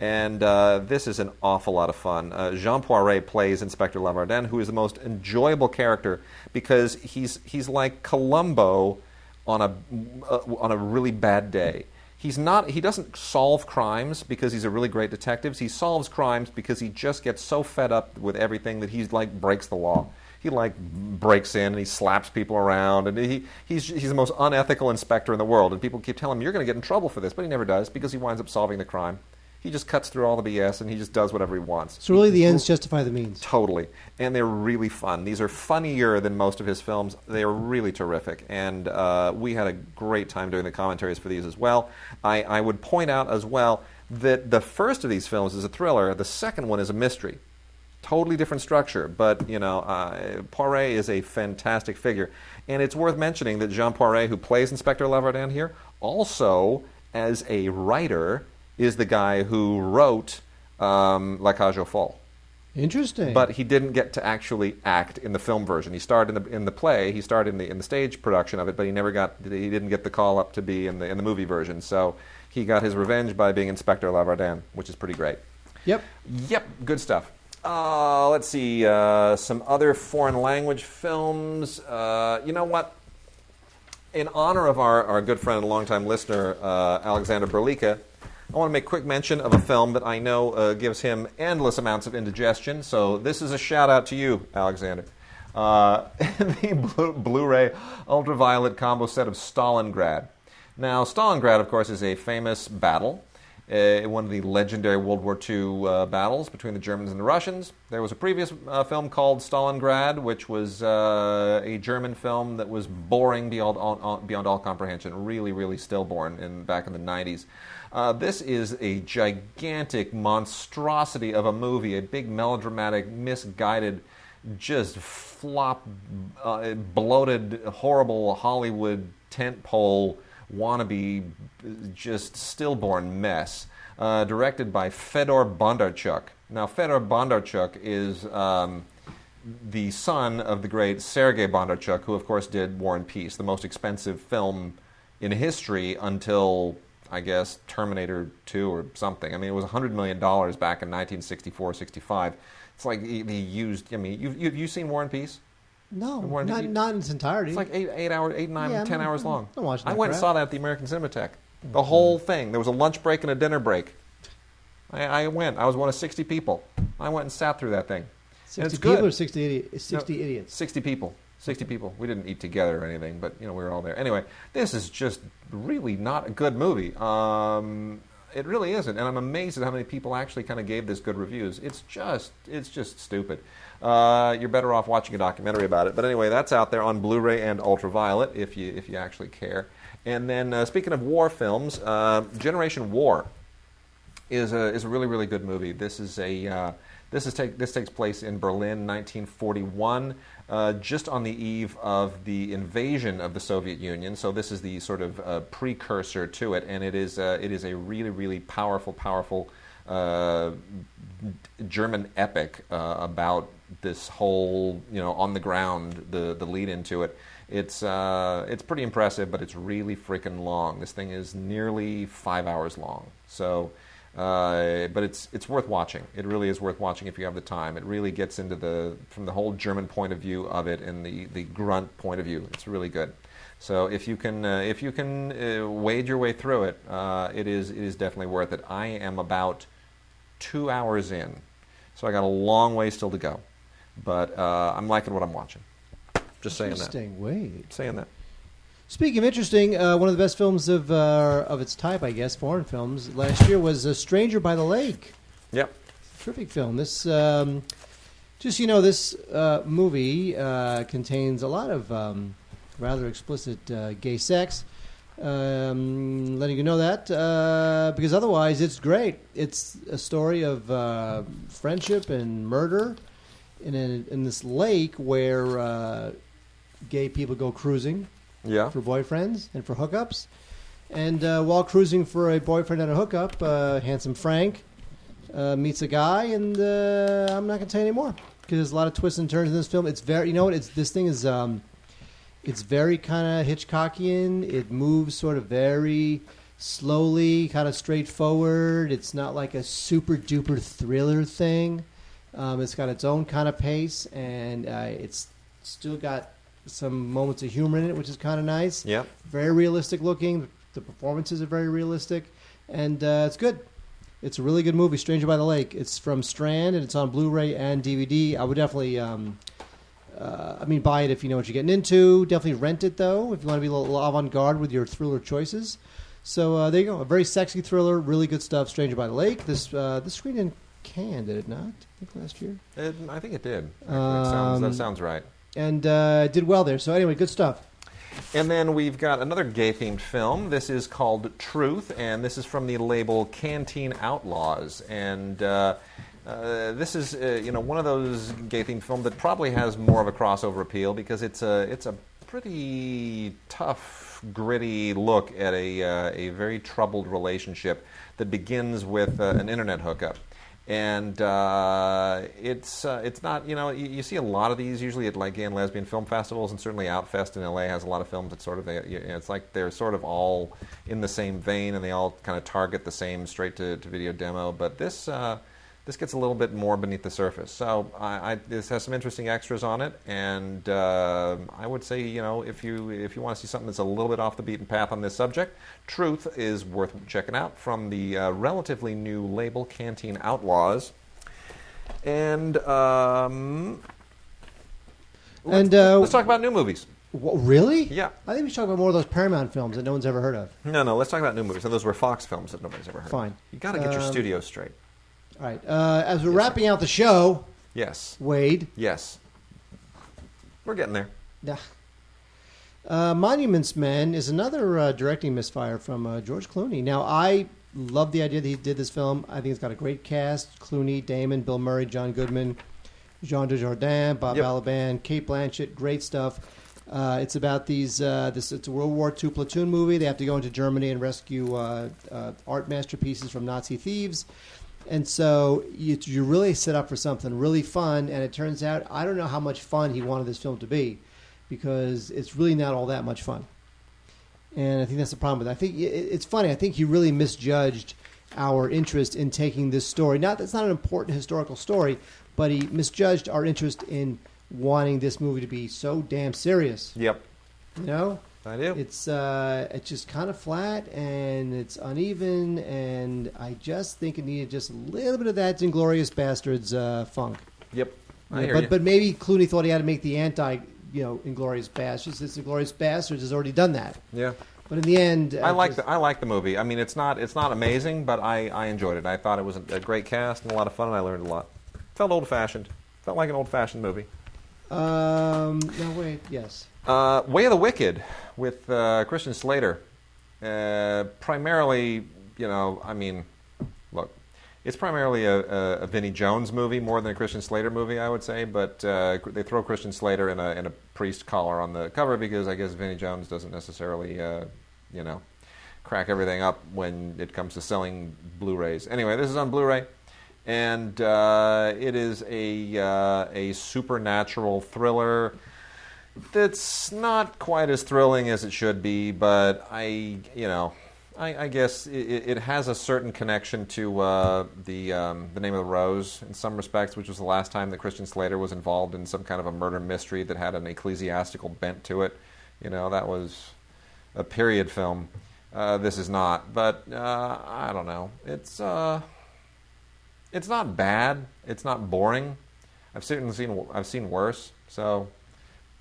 And this is an awful lot of fun. Jean Poiret plays Inspector Lavardin, who is the most enjoyable character because he's like Columbo on a really bad day. He doesn't solve crimes because he's a really great detective. He solves crimes because he just gets so fed up with everything that he's like breaks the law. He like breaks in and he slaps people around, and he's the most unethical inspector in the world. And people keep telling him, you're going to get in trouble for this, but he never does because he winds up solving the crime. He just cuts through all the BS and he just does whatever he wants. So really the ends justify the means. Totally. And they're really fun. These are funnier than most of his films. They are really terrific. And we had a great time doing the commentaries for these as well. I would point out as well that the first of these films is a thriller. The second one is a mystery. Totally different structure. But, Poiret is a fantastic figure. And it's worth mentioning that Jean Poiret, who plays Inspector Lavardin here, also, as a writer, is the guy who wrote La Cage aux Folles. Interesting. But he didn't get to actually act in the film version. He starred in the play. He starred in the stage production of it, but he didn't get the call up to be in the movie version. So he got his revenge by being Inspector Lavardin, which is pretty great. Yep. Good stuff. Let's see some other foreign language films. You know what? In honor of our good friend and longtime listener Alexander Berlika, I want to make quick mention of a film that I know gives him endless amounts of indigestion. So this is a shout-out to you, Alexander. The Blu-ray ultraviolet combo set of Stalingrad. Now, Stalingrad, of course, is a famous battle, one of the legendary World War II battles between the Germans and the Russians. There was a previous film called Stalingrad, which was a German film that was boring beyond all comprehension, really, really stillborn back in the 90s. This is a gigantic monstrosity of a movie, a big melodramatic, misguided, just bloated, horrible Hollywood tentpole wannabe, just stillborn mess, directed by Fedor Bondarchuk. Now, Fedor Bondarchuk is the son of the great Sergei Bondarchuk, who, of course, did War and Peace, the most expensive film in history until, I guess, Terminator 2 or something. I mean, it was $100 million back in 1964-65. It's like he used, I mean, you've seen War and Peace? No, not in its entirety. It's like 10 hours long. I went and saw that at the American Cinematheque. The whole thing. There was a lunch break and a dinner break. I went. I was one of 60 people. I went and sat through that thing. 60 people or 60 idiots? 60 idiots. 60 people. 60 people. We didn't eat together or anything, but we were all there. Anyway, this is just really not a good movie. It really isn't, and I'm amazed at how many people actually kind of gave this good reviews. It's just stupid. You're better off watching a documentary about it. But anyway, that's out there on Blu-ray and Ultraviolet if you actually care. And then speaking of war films, Generation War is a really, really good movie. This takes place in Berlin, 1941, just on the eve of the invasion of the Soviet Union. So this is the sort of precursor to it, and it is a really, really powerful German epic about this whole, on the ground, the lead into it. It's pretty impressive, but it's really freaking long. This thing is nearly 5 hours long. So. But it's worth watching. It really is worth watching if you have the time. It really gets into from the whole German point of view of it and the grunt point of view. It's really good. So if you can wade your way through it, it is definitely worth it. I am about 2 hours in, so I got a long way still to go, but I'm liking what I'm watching. Just saying that. Interesting. Wait. Saying that. Speaking of interesting, one of the best films of its type, I guess, foreign films, last year was A Stranger by the Lake. Yep. Terrific film. This, this movie contains a lot of rather explicit gay sex. Letting you know that, because otherwise it's great. It's a story of friendship and murder in this lake where gay people go cruising. Yeah. For boyfriends and for hookups. And while cruising for a boyfriend and a hookup, handsome Frank meets a guy, and I'm not going to tell you anymore because there's a lot of twists and turns in this film. It's very, this thing is, it's very kind of Hitchcockian. It moves sort of very slowly, kind of straightforward. It's not like a super duper thriller thing. It's got its own kind of pace, and it's still got some moments of humor in it, which is kind of nice. Yep. Very realistic looking. The performances are very realistic, and it's good. It's a really good movie, Stranger by the Lake. It's from Strand, and it's on Blu-ray and DVD. I would definitely, buy it if you know what you're getting into. Definitely rent it, though, if you want to be a little avant-garde with your thriller choices. So there you go. A very sexy thriller, really good stuff, Stranger by the Lake. This screened in Cannes, did it not? I think last year. I think it did. That sounds right. And did well there. So anyway, good stuff. And then we've got another gay-themed film. This is called Truth, and this is from the label Canteen Outlaws. And this is one of those gay-themed films that probably has more of a crossover appeal because it's a pretty tough, gritty look at a very troubled relationship that begins with an internet hookup. And it's not, you see a lot of these usually at like gay and lesbian film festivals, and certainly Outfest in LA has a lot of films that sort of, it's like they're sort of all in the same vein and they all kind of target the same straight-to-video demo. But this gets a little bit more beneath the surface. So this has some interesting extras on it, and I would say, if you want to see something that's a little bit off the beaten path on this subject, Truth is worth checking out from the relatively new label Canteen Outlaws. And let's talk about new movies. Really? Yeah. I think we should talk about more of those Paramount films that no one's ever heard of. No, let's talk about new movies. And those were Fox films that nobody's ever heard of. Fine. You got to get your studio straight. All right. As we're wrapping out the show, Yes. Wade. Yes. We're getting there. Yeah. Monuments Men is another directing misfire from George Clooney. Now, I love the idea that he did this film. I think it's got a great cast. Clooney, Damon, Bill Murray, John Goodman, Jean Dujardin, Bob Balaban, Cate Blanchett. Great stuff. It's about it's a World War II platoon movie. They have to go into Germany and rescue art masterpieces from Nazi thieves. And so you really set up for something really fun, and it turns out, I don't know how much fun he wanted this film to be, because it's really not all that much fun. And I think that's the problem with it. I think it's funny. I think he really misjudged our interest in taking this story. That's not an important historical story, but he misjudged our interest in wanting this movie to be so damn serious. Yep. You know? I do. It's just kind of flat, and it's uneven, and I just think it needed just a little bit of that Inglourious Bastards funk. Yep. I hear you. But maybe Clooney thought he had to make the Inglourious Bastards. This Inglourious Bastards has already done that. Yeah. But in the end, I like the movie. I mean, it's not amazing, but I enjoyed it. I thought it was a great cast and a lot of fun, and I learned a lot. Felt old-fashioned. Felt like an old-fashioned movie. No, wait, yes. Way of the Wicked with Christian Slater. Primarily, look, it's primarily a Vinnie Jones movie more than a Christian Slater movie, I would say. But they throw Christian Slater in a priest collar on the cover because I guess Vinnie Jones doesn't necessarily, crack everything up when it comes to selling Blu-rays. Anyway, this is on Blu-ray. And it is a supernatural thriller that's not quite as thrilling as it should be, but I guess it has a certain connection to the Name of the Rose in some respects, which was the last time that Christian Slater was involved in some kind of a murder mystery that had an ecclesiastical bent to it. That was a period film. This is not, but I don't know. It's not bad. It's not boring. I've seen worse. So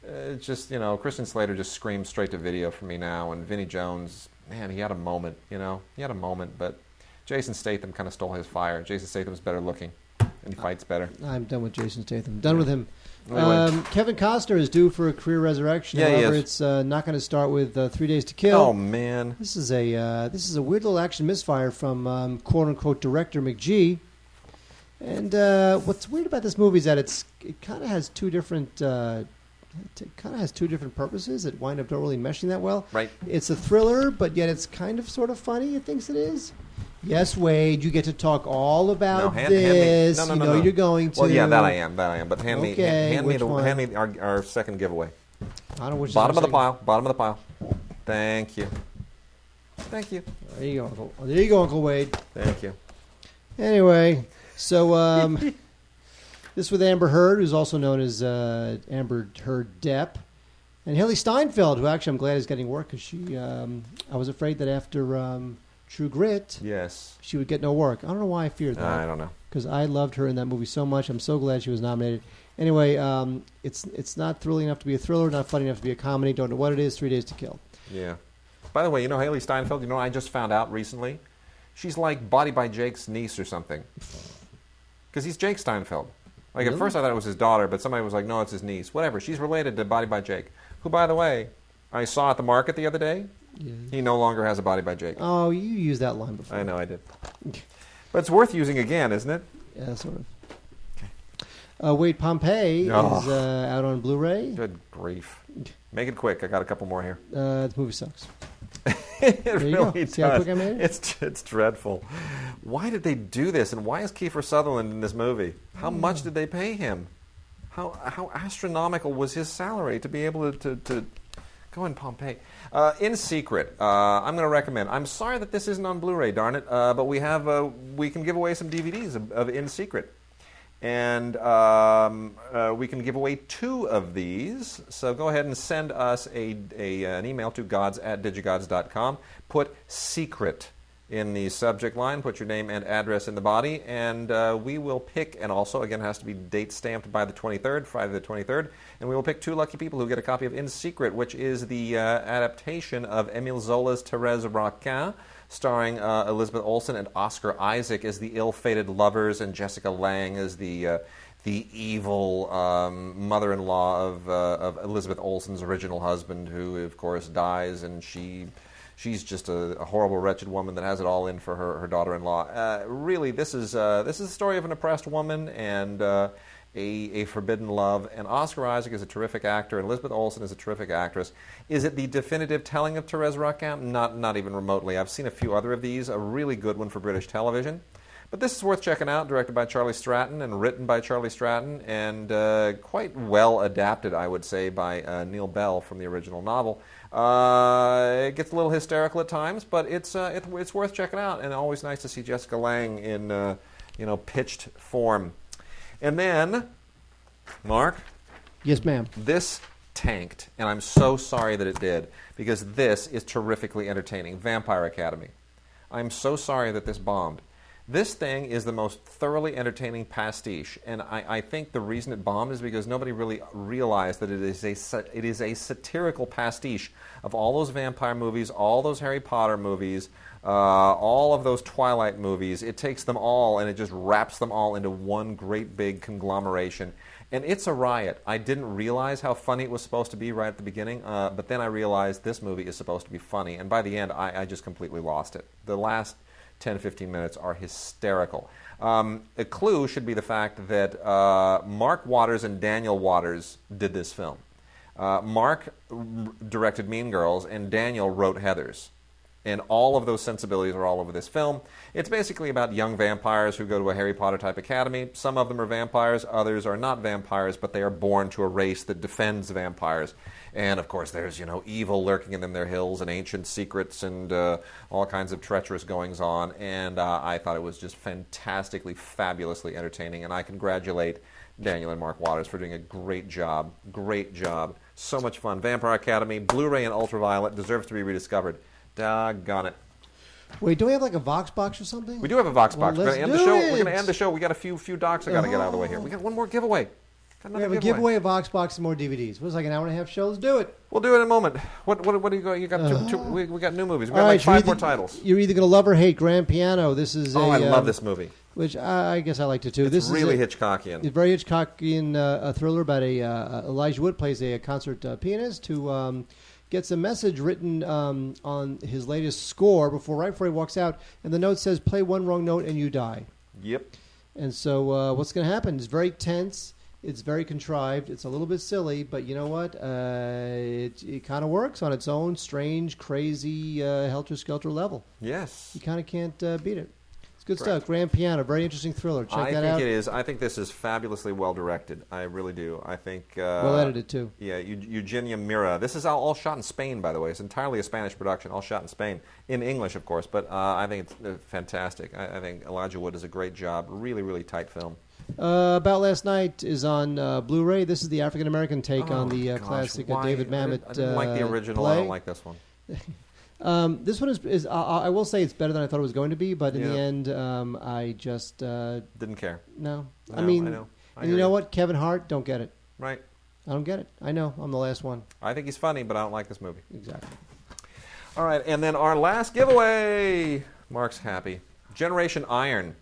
it's just Christian Slater just screams straight to video for me now, and Vinnie Jones, man, he had a moment. He had a moment, but Jason Statham kind of stole his fire. Jason Statham's better looking, and he fights better. I'm done with Jason Statham. Done with him. Kevin Costner is due for a career resurrection. Yeah, However, he is. it's not going to start with 3 Days to Kill. Oh man, this is a weird little action misfire from quote unquote director McGee. And what's weird about this movie is that it kind of has two different purposes that wind up not really meshing that well. Right. It's a thriller, but yet it's kind of sort of funny. It thinks it is. Yes, Wade, you get to talk all about this. No. You're going to. Well, yeah, that I am. But hand me our second giveaway. I don't know which. Bottom of the pile. Thank you. Thank you. There you go, Uncle. There you go, Uncle Wade. Thank you. Anyway, so this with Amber Heard, who's also known as Amber Heard Depp, and Haley Steinfeld, who actually I'm glad is getting work because she. I was afraid that after True Grit, Yes. she would get no work. I don't know why I feared that. I don't know. Because I loved her in that movie so much. I'm so glad she was nominated. Anyway, it's not thrilling enough to be a thriller, not funny enough to be a comedy. Don't know what it is. 3 Days to Kill. Yeah. By the way, Haley Steinfeld, I just found out recently, she's like Body by Jake's niece or something. Because he's Jake Steinfeld. Like, Really? at first I thought it was his daughter, but somebody was like, no, it's his niece. Whatever. She's related to Body by Jake, who, by the way, I saw at the market the other day. Yeah. He no longer has a Body by Jake. Oh, you used that line before. I know I did. But it's worth using again, isn't it? Yeah, sort of. Wait, Pompeii is out on Blu-ray. Good grief. Make it quick. I got a couple more here. The movie sucks. It There you really go. does. See how quick I made it? It's dreadful. Why did they do this? And why is Kiefer Sutherland in this movie? How much did they pay him? How astronomical was his salary to be able to go in Pompeii? In Secret, I'm going to recommend. I'm sorry that this isn't on Blu-ray, darn it, but we can give away some DVDs of In Secret. And we can give away 2 of these. So go ahead and send us an email to gods@digigods.com. Put secret in the subject line. Put your name and address in the body. And we will pick, and also, again, it has to be date stamped by the 23rd, Friday the 23rd. And we will pick 2 lucky people who get a copy of In Secret, which is the adaptation of Émile Zola's Thérèse Raquin, starring Elizabeth Olsen and Oscar Isaac as the ill-fated lovers, and Jessica Lange as the evil mother-in-law of Elizabeth Olsen's original husband, who, of course, dies, and she's just a horrible, wretched woman that has it all in for her daughter-in-law. Really, this is the story of an oppressed woman and a forbidden love. And Oscar Isaac is a terrific actor, and Elizabeth Olsen is a terrific actress. Is it the definitive telling of Thérèse Raquin? Not even remotely. I've seen a few other of these. A really good one for British television. But this is worth checking out, directed by Charlie Stratton and written by Charlie Stratton, and quite well adapted, I would say, by Neil Bell from the original novel. It gets a little hysterical at times, but it's worth checking out, and always nice to see Jessica Lange in pitched form. And then, Mark? Yes, ma'am. This tanked, and I'm so sorry that it did, because this is terrifically entertaining. Vampire Academy. I'm so sorry that this bombed. This thing is the most thoroughly entertaining pastiche, and I think the reason it bombed is because nobody really realized that it is a satirical pastiche of all those vampire movies, all those Harry Potter movies, all of those Twilight movies. It takes them all and it just wraps them all into one great big conglomeration. And it's a riot. I didn't realize how funny it was supposed to be right at the beginning, but then I realized this movie is supposed to be funny. And by the end, I just completely lost it. The last 10-15 minutes are hysterical. A clue should be the fact that Mark Waters and Daniel Waters did this film. Mark directed Mean Girls, and Daniel wrote Heathers. And all of those sensibilities are all over this film. It's basically about young vampires who go to a Harry Potter-type academy. Some of them are vampires, others are not vampires, but they are born to a race that defends vampires. And, of course, there's, evil lurking in their hills and ancient secrets and all kinds of treacherous goings-on. And I thought it was just fantastically, fabulously entertaining. And I congratulate Daniel and Mark Waters for doing a great job. Great job. So much fun. Vampire Academy, Blu-ray and Ultraviolet, deserves to be rediscovered. Doggone it. Wait, do we have like a Vox box or something? We do have a Vox box. We're let's going to do end the show. it. We're going to end the show. We got a few docs I got to get out of the way here. We got one more giveaway. Got We have another a giveaway, a Vox box, and more DVDs. It was like an hour and a half show. Let's do it. We'll do it in a moment. What do you got? You got two we got new movies. We got All like right, 5 more titles. You're either going to love or hate Grand Piano. This is I love this movie. Which I guess I liked it too. It's This really is Hitchcockian. It's very Hitchcockian, a thriller about Elijah Wood plays a concert pianist who gets a message written on his latest score right before he walks out, and the note says, "Play one wrong note and you die." Yep. And so what's going to happen? It's very tense. It's very contrived. It's a little bit silly, but you know what? It kind of works on its own strange, crazy, helter-skelter level. Yes. You kind of can't beat it. It's good stuff. Grand Piano, very interesting thriller. Check that out. I think it is. I think this is fabulously well directed. I really do. I think well edited too. Yeah, Eugenia Mira. This is all shot in Spain, by the way. It's entirely a Spanish production, all shot in Spain, in English, of course. But I think it's fantastic. I think Elijah Wood does a great job. Really, really tight film. About Last Night is on Blu-ray. This is the African American take on the classic David Mamet. I didn't like the original. Play. I don't like this one. This one is I will say it's better than I thought it was going to be, but in the end, I just didn't care. No, I know. And you know what? Kevin Hart, don't get it. Right. I don't get it. I know. I'm the last one. I think he's funny, but I don't like this movie. Exactly. All right, and then our last giveaway. Mark's happy. Generation Iron.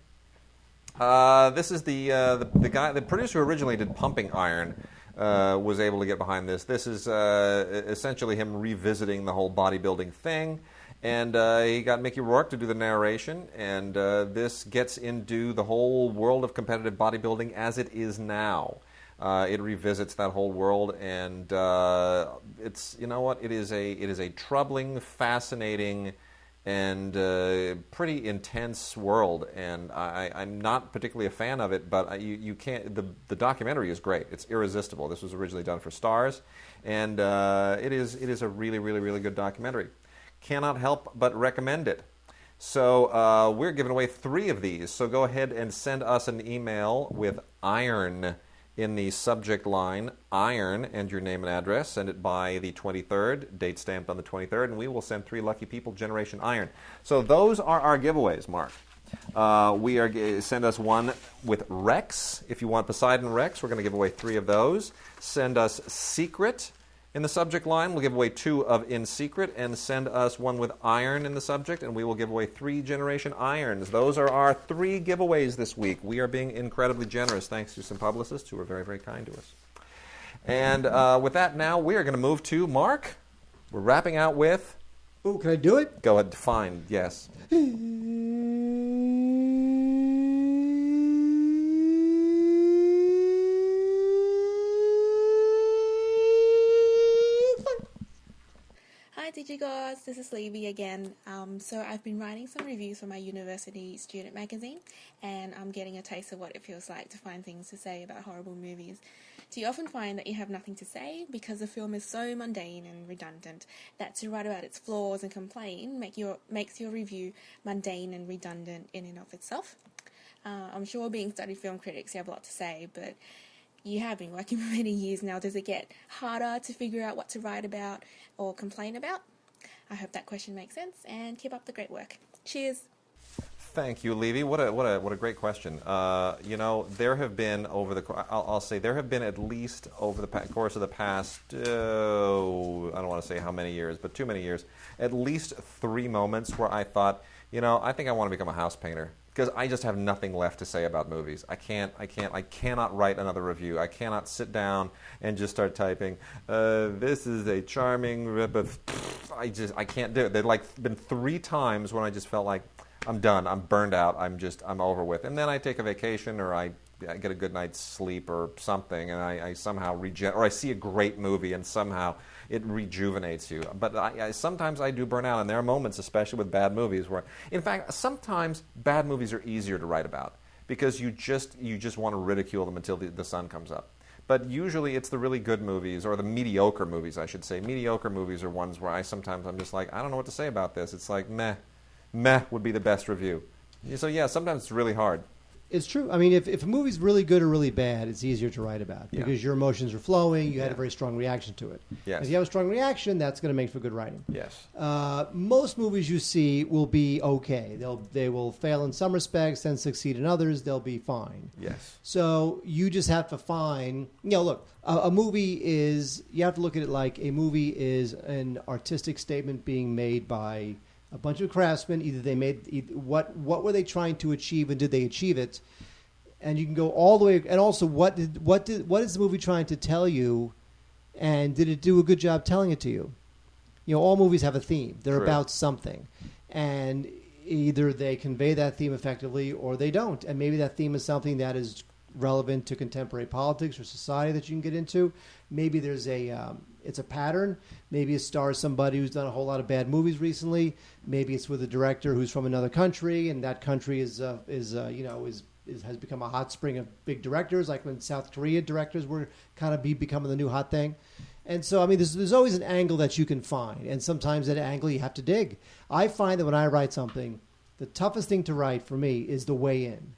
This is the guy, the producer who originally did Pumping Iron. Was able to get behind this. This is essentially him revisiting the whole bodybuilding thing. And he got Mickey Rourke to do the narration. And this gets into the whole world of competitive bodybuilding as it is now. It revisits that whole world. And it's, you know what, it is a troubling, fascinating, and pretty intense world, and I'm not particularly a fan of it, but you can't. The documentary is great. It's irresistible. This was originally done for Starz, and it is a really, really, really good documentary. Cannot help but recommend it. So we're giving away 3 of these. So go ahead and send us an email with IRON in the subject line, IRON, and your name and address. Send it by the 23rd, date stamped on the 23rd, and we will send 3 lucky people Generation Iron. So those are our giveaways, Mark. Send us one with Rex. If you want Poseidon Rex, we're going to give away 3 of those. Send us Secret in the subject line. We'll give away 2 of In Secret, and send us one with Iron in the subject, and we will give away 3 Generation Irons. Those are our 3 giveaways this week. We are being incredibly generous, thanks to some publicists who are very, very kind to us. And with that now, we are going to move to Mark. We're wrapping out with... Oh, can I do it? Go ahead, fine, yes. Hi Digigods, this is Levy again. So I've been writing some reviews for my university student magazine, and I'm getting a taste of what it feels like to find things to say about horrible movies. Do you often find that you have nothing to say because the film is so mundane and redundant that to write about its flaws and complain makes your review mundane and redundant in and of itself? I'm sure being studied film critics, you have a lot to say, but you have been working for many years now. Does it get harder to figure out what to write about or complain about? I hope that question makes sense, and keep up the great work. Cheers. Thank you, Levy. What a great question. There have been I'll say there have been at least over the course of the past, I don't want to say how many years, but too many years, at least 3 moments where I thought, I think I want to become a house painter. Because I just have nothing left to say about movies. I cannot write another review. I cannot sit down and just start typing, this is a charming, I can't do it. There've been 3 times when I just felt like, I'm done, I'm burned out, I'm over with. And then I take a vacation, or I get a good night's sleep or something, and I somehow or I see a great movie and somehow it rejuvenates you. But sometimes I do burn out, and there are moments, especially with bad movies, where, in fact, sometimes bad movies are easier to write about because you just want to ridicule them until the sun comes up. But usually it's the really good movies, or the mediocre movies, I should say. Mediocre movies are ones where I'm just like, I don't know what to say about this. It's like, meh would be the best review. So yeah, sometimes it's really hard. It's true. I mean, if a movie's really good or really bad, it's easier to write about because your emotions are flowing. You had a very strong reaction to it. Yes. If you have a strong reaction, that's going to make for good writing. Yes. Most movies you see will be okay. They will fail in some respects and succeed in others. They'll be fine. Yes. So you just have to find. Look, a movie is. You have to look at it like a movie is an artistic statement being made by a bunch of craftsmen. Either they made what were they trying to achieve, and did they achieve it? And you can go all the way. And also, what is the movie trying to tell you, and did it do a good job telling it to you? All movies have a theme. They're about something, and either they convey that theme effectively or they don't. And maybe that theme is something that is relevant to contemporary politics or society that you can get into. Maybe there's it's a pattern. Maybe it stars somebody who's done a whole lot of bad movies recently. Maybe it's with a director who's from another country, and that country has become a hot spring of big directors, like when South Korea directors were kind of becoming the new hot thing. And so, I mean, there's always an angle that you can find, and sometimes that angle you have to dig. I find that when I write something, the toughest thing to write for me is the way in.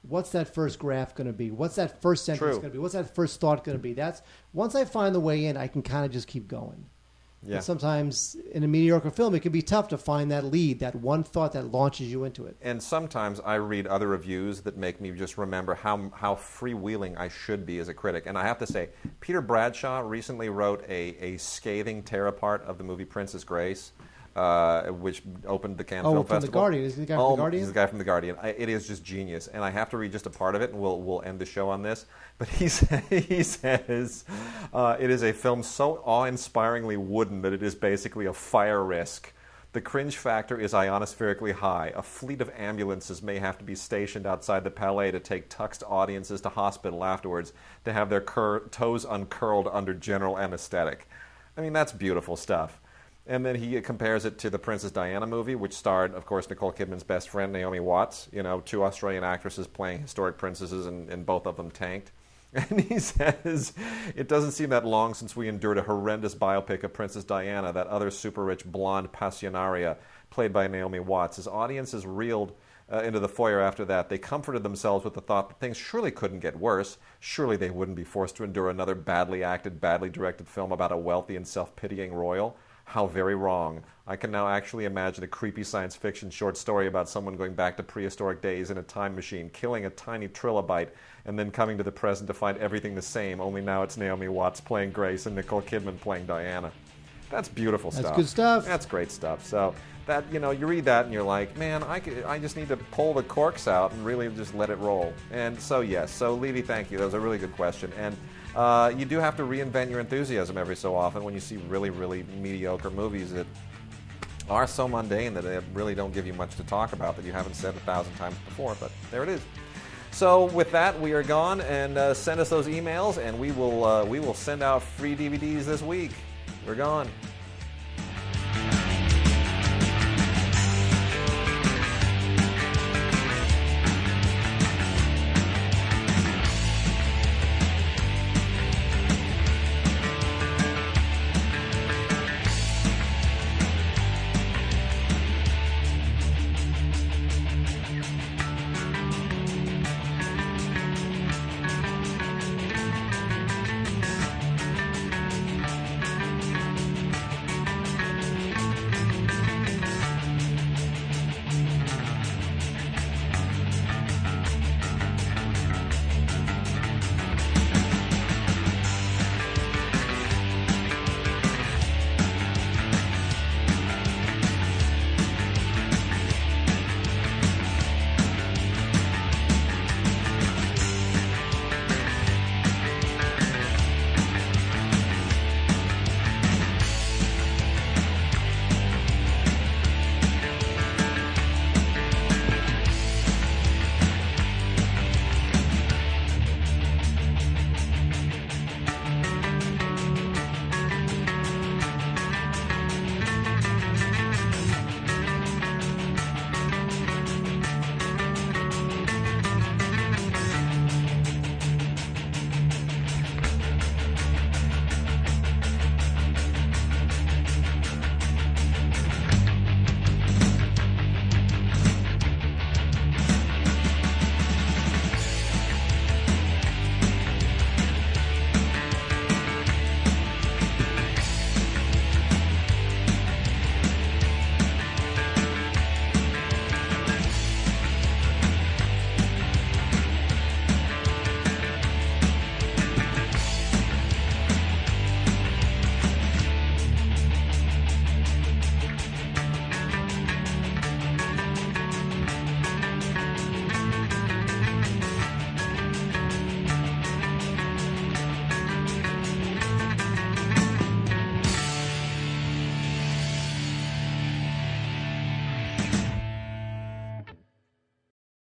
What's that first graph going to be? What's that first sentence going to be? What's that first thought going to be? That's once I find the way in, I can kind of just keep going. Yeah. And sometimes in a mediocre film, it can be tough to find that lead, that one thought that launches you into it. And sometimes I read other reviews that make me just remember how freewheeling I should be as a critic. And I have to say, Peter Bradshaw recently wrote a scathing tear-apart of the movie Princess Grace, which opened the Cannes Film Festival. From The Guardian. Is he the guy from The Guardian? He's the guy from The Guardian. It is just genius. And I have to read just a part of it, and we'll end the show on this. But he says it is a film so awe-inspiringly wooden that it is basically a fire risk. The cringe factor is ionospherically high. A fleet of ambulances may have to be stationed outside the Palais to take tuxed audiences to hospital afterwards to have their toes uncurled under general anesthetic. I mean, that's beautiful stuff. And then he compares it to the Princess Diana movie, which starred, of course, Nicole Kidman's best friend, Naomi Watts. You know, two Australian actresses playing historic princesses, and both of them tanked. And he says, it doesn't seem that long since we endured a horrendous biopic of Princess Diana, that other super-rich blonde passionaria played by Naomi Watts. As audiences reeled into the foyer after that, they comforted themselves with the thought that things surely couldn't get worse. Surely they wouldn't be forced to endure another badly acted, badly directed film about a wealthy and self-pitying royal. How very wrong. I can now actually imagine a creepy science fiction short story about someone going back to prehistoric days in a time machine, killing a tiny trilobite, and then coming to the present to find everything the same, only now it's Naomi Watts playing Grace and Nicole Kidman playing Diana. That's beautiful stuff. That's good stuff. That's great stuff. So that, you know, you read that and you're like, man, I just need to pull the corks out and really just let it roll. And so, yes. So, Levy, thank you. That was a really good question. And you do have to reinvent your enthusiasm every so often when you see really, really mediocre movies that are so mundane that they really don't give you much to talk about that you haven't said 1,000 times before. But there it is. So with that, we are gone, and send us those emails, and we will send out free DVDs this week. We're gone.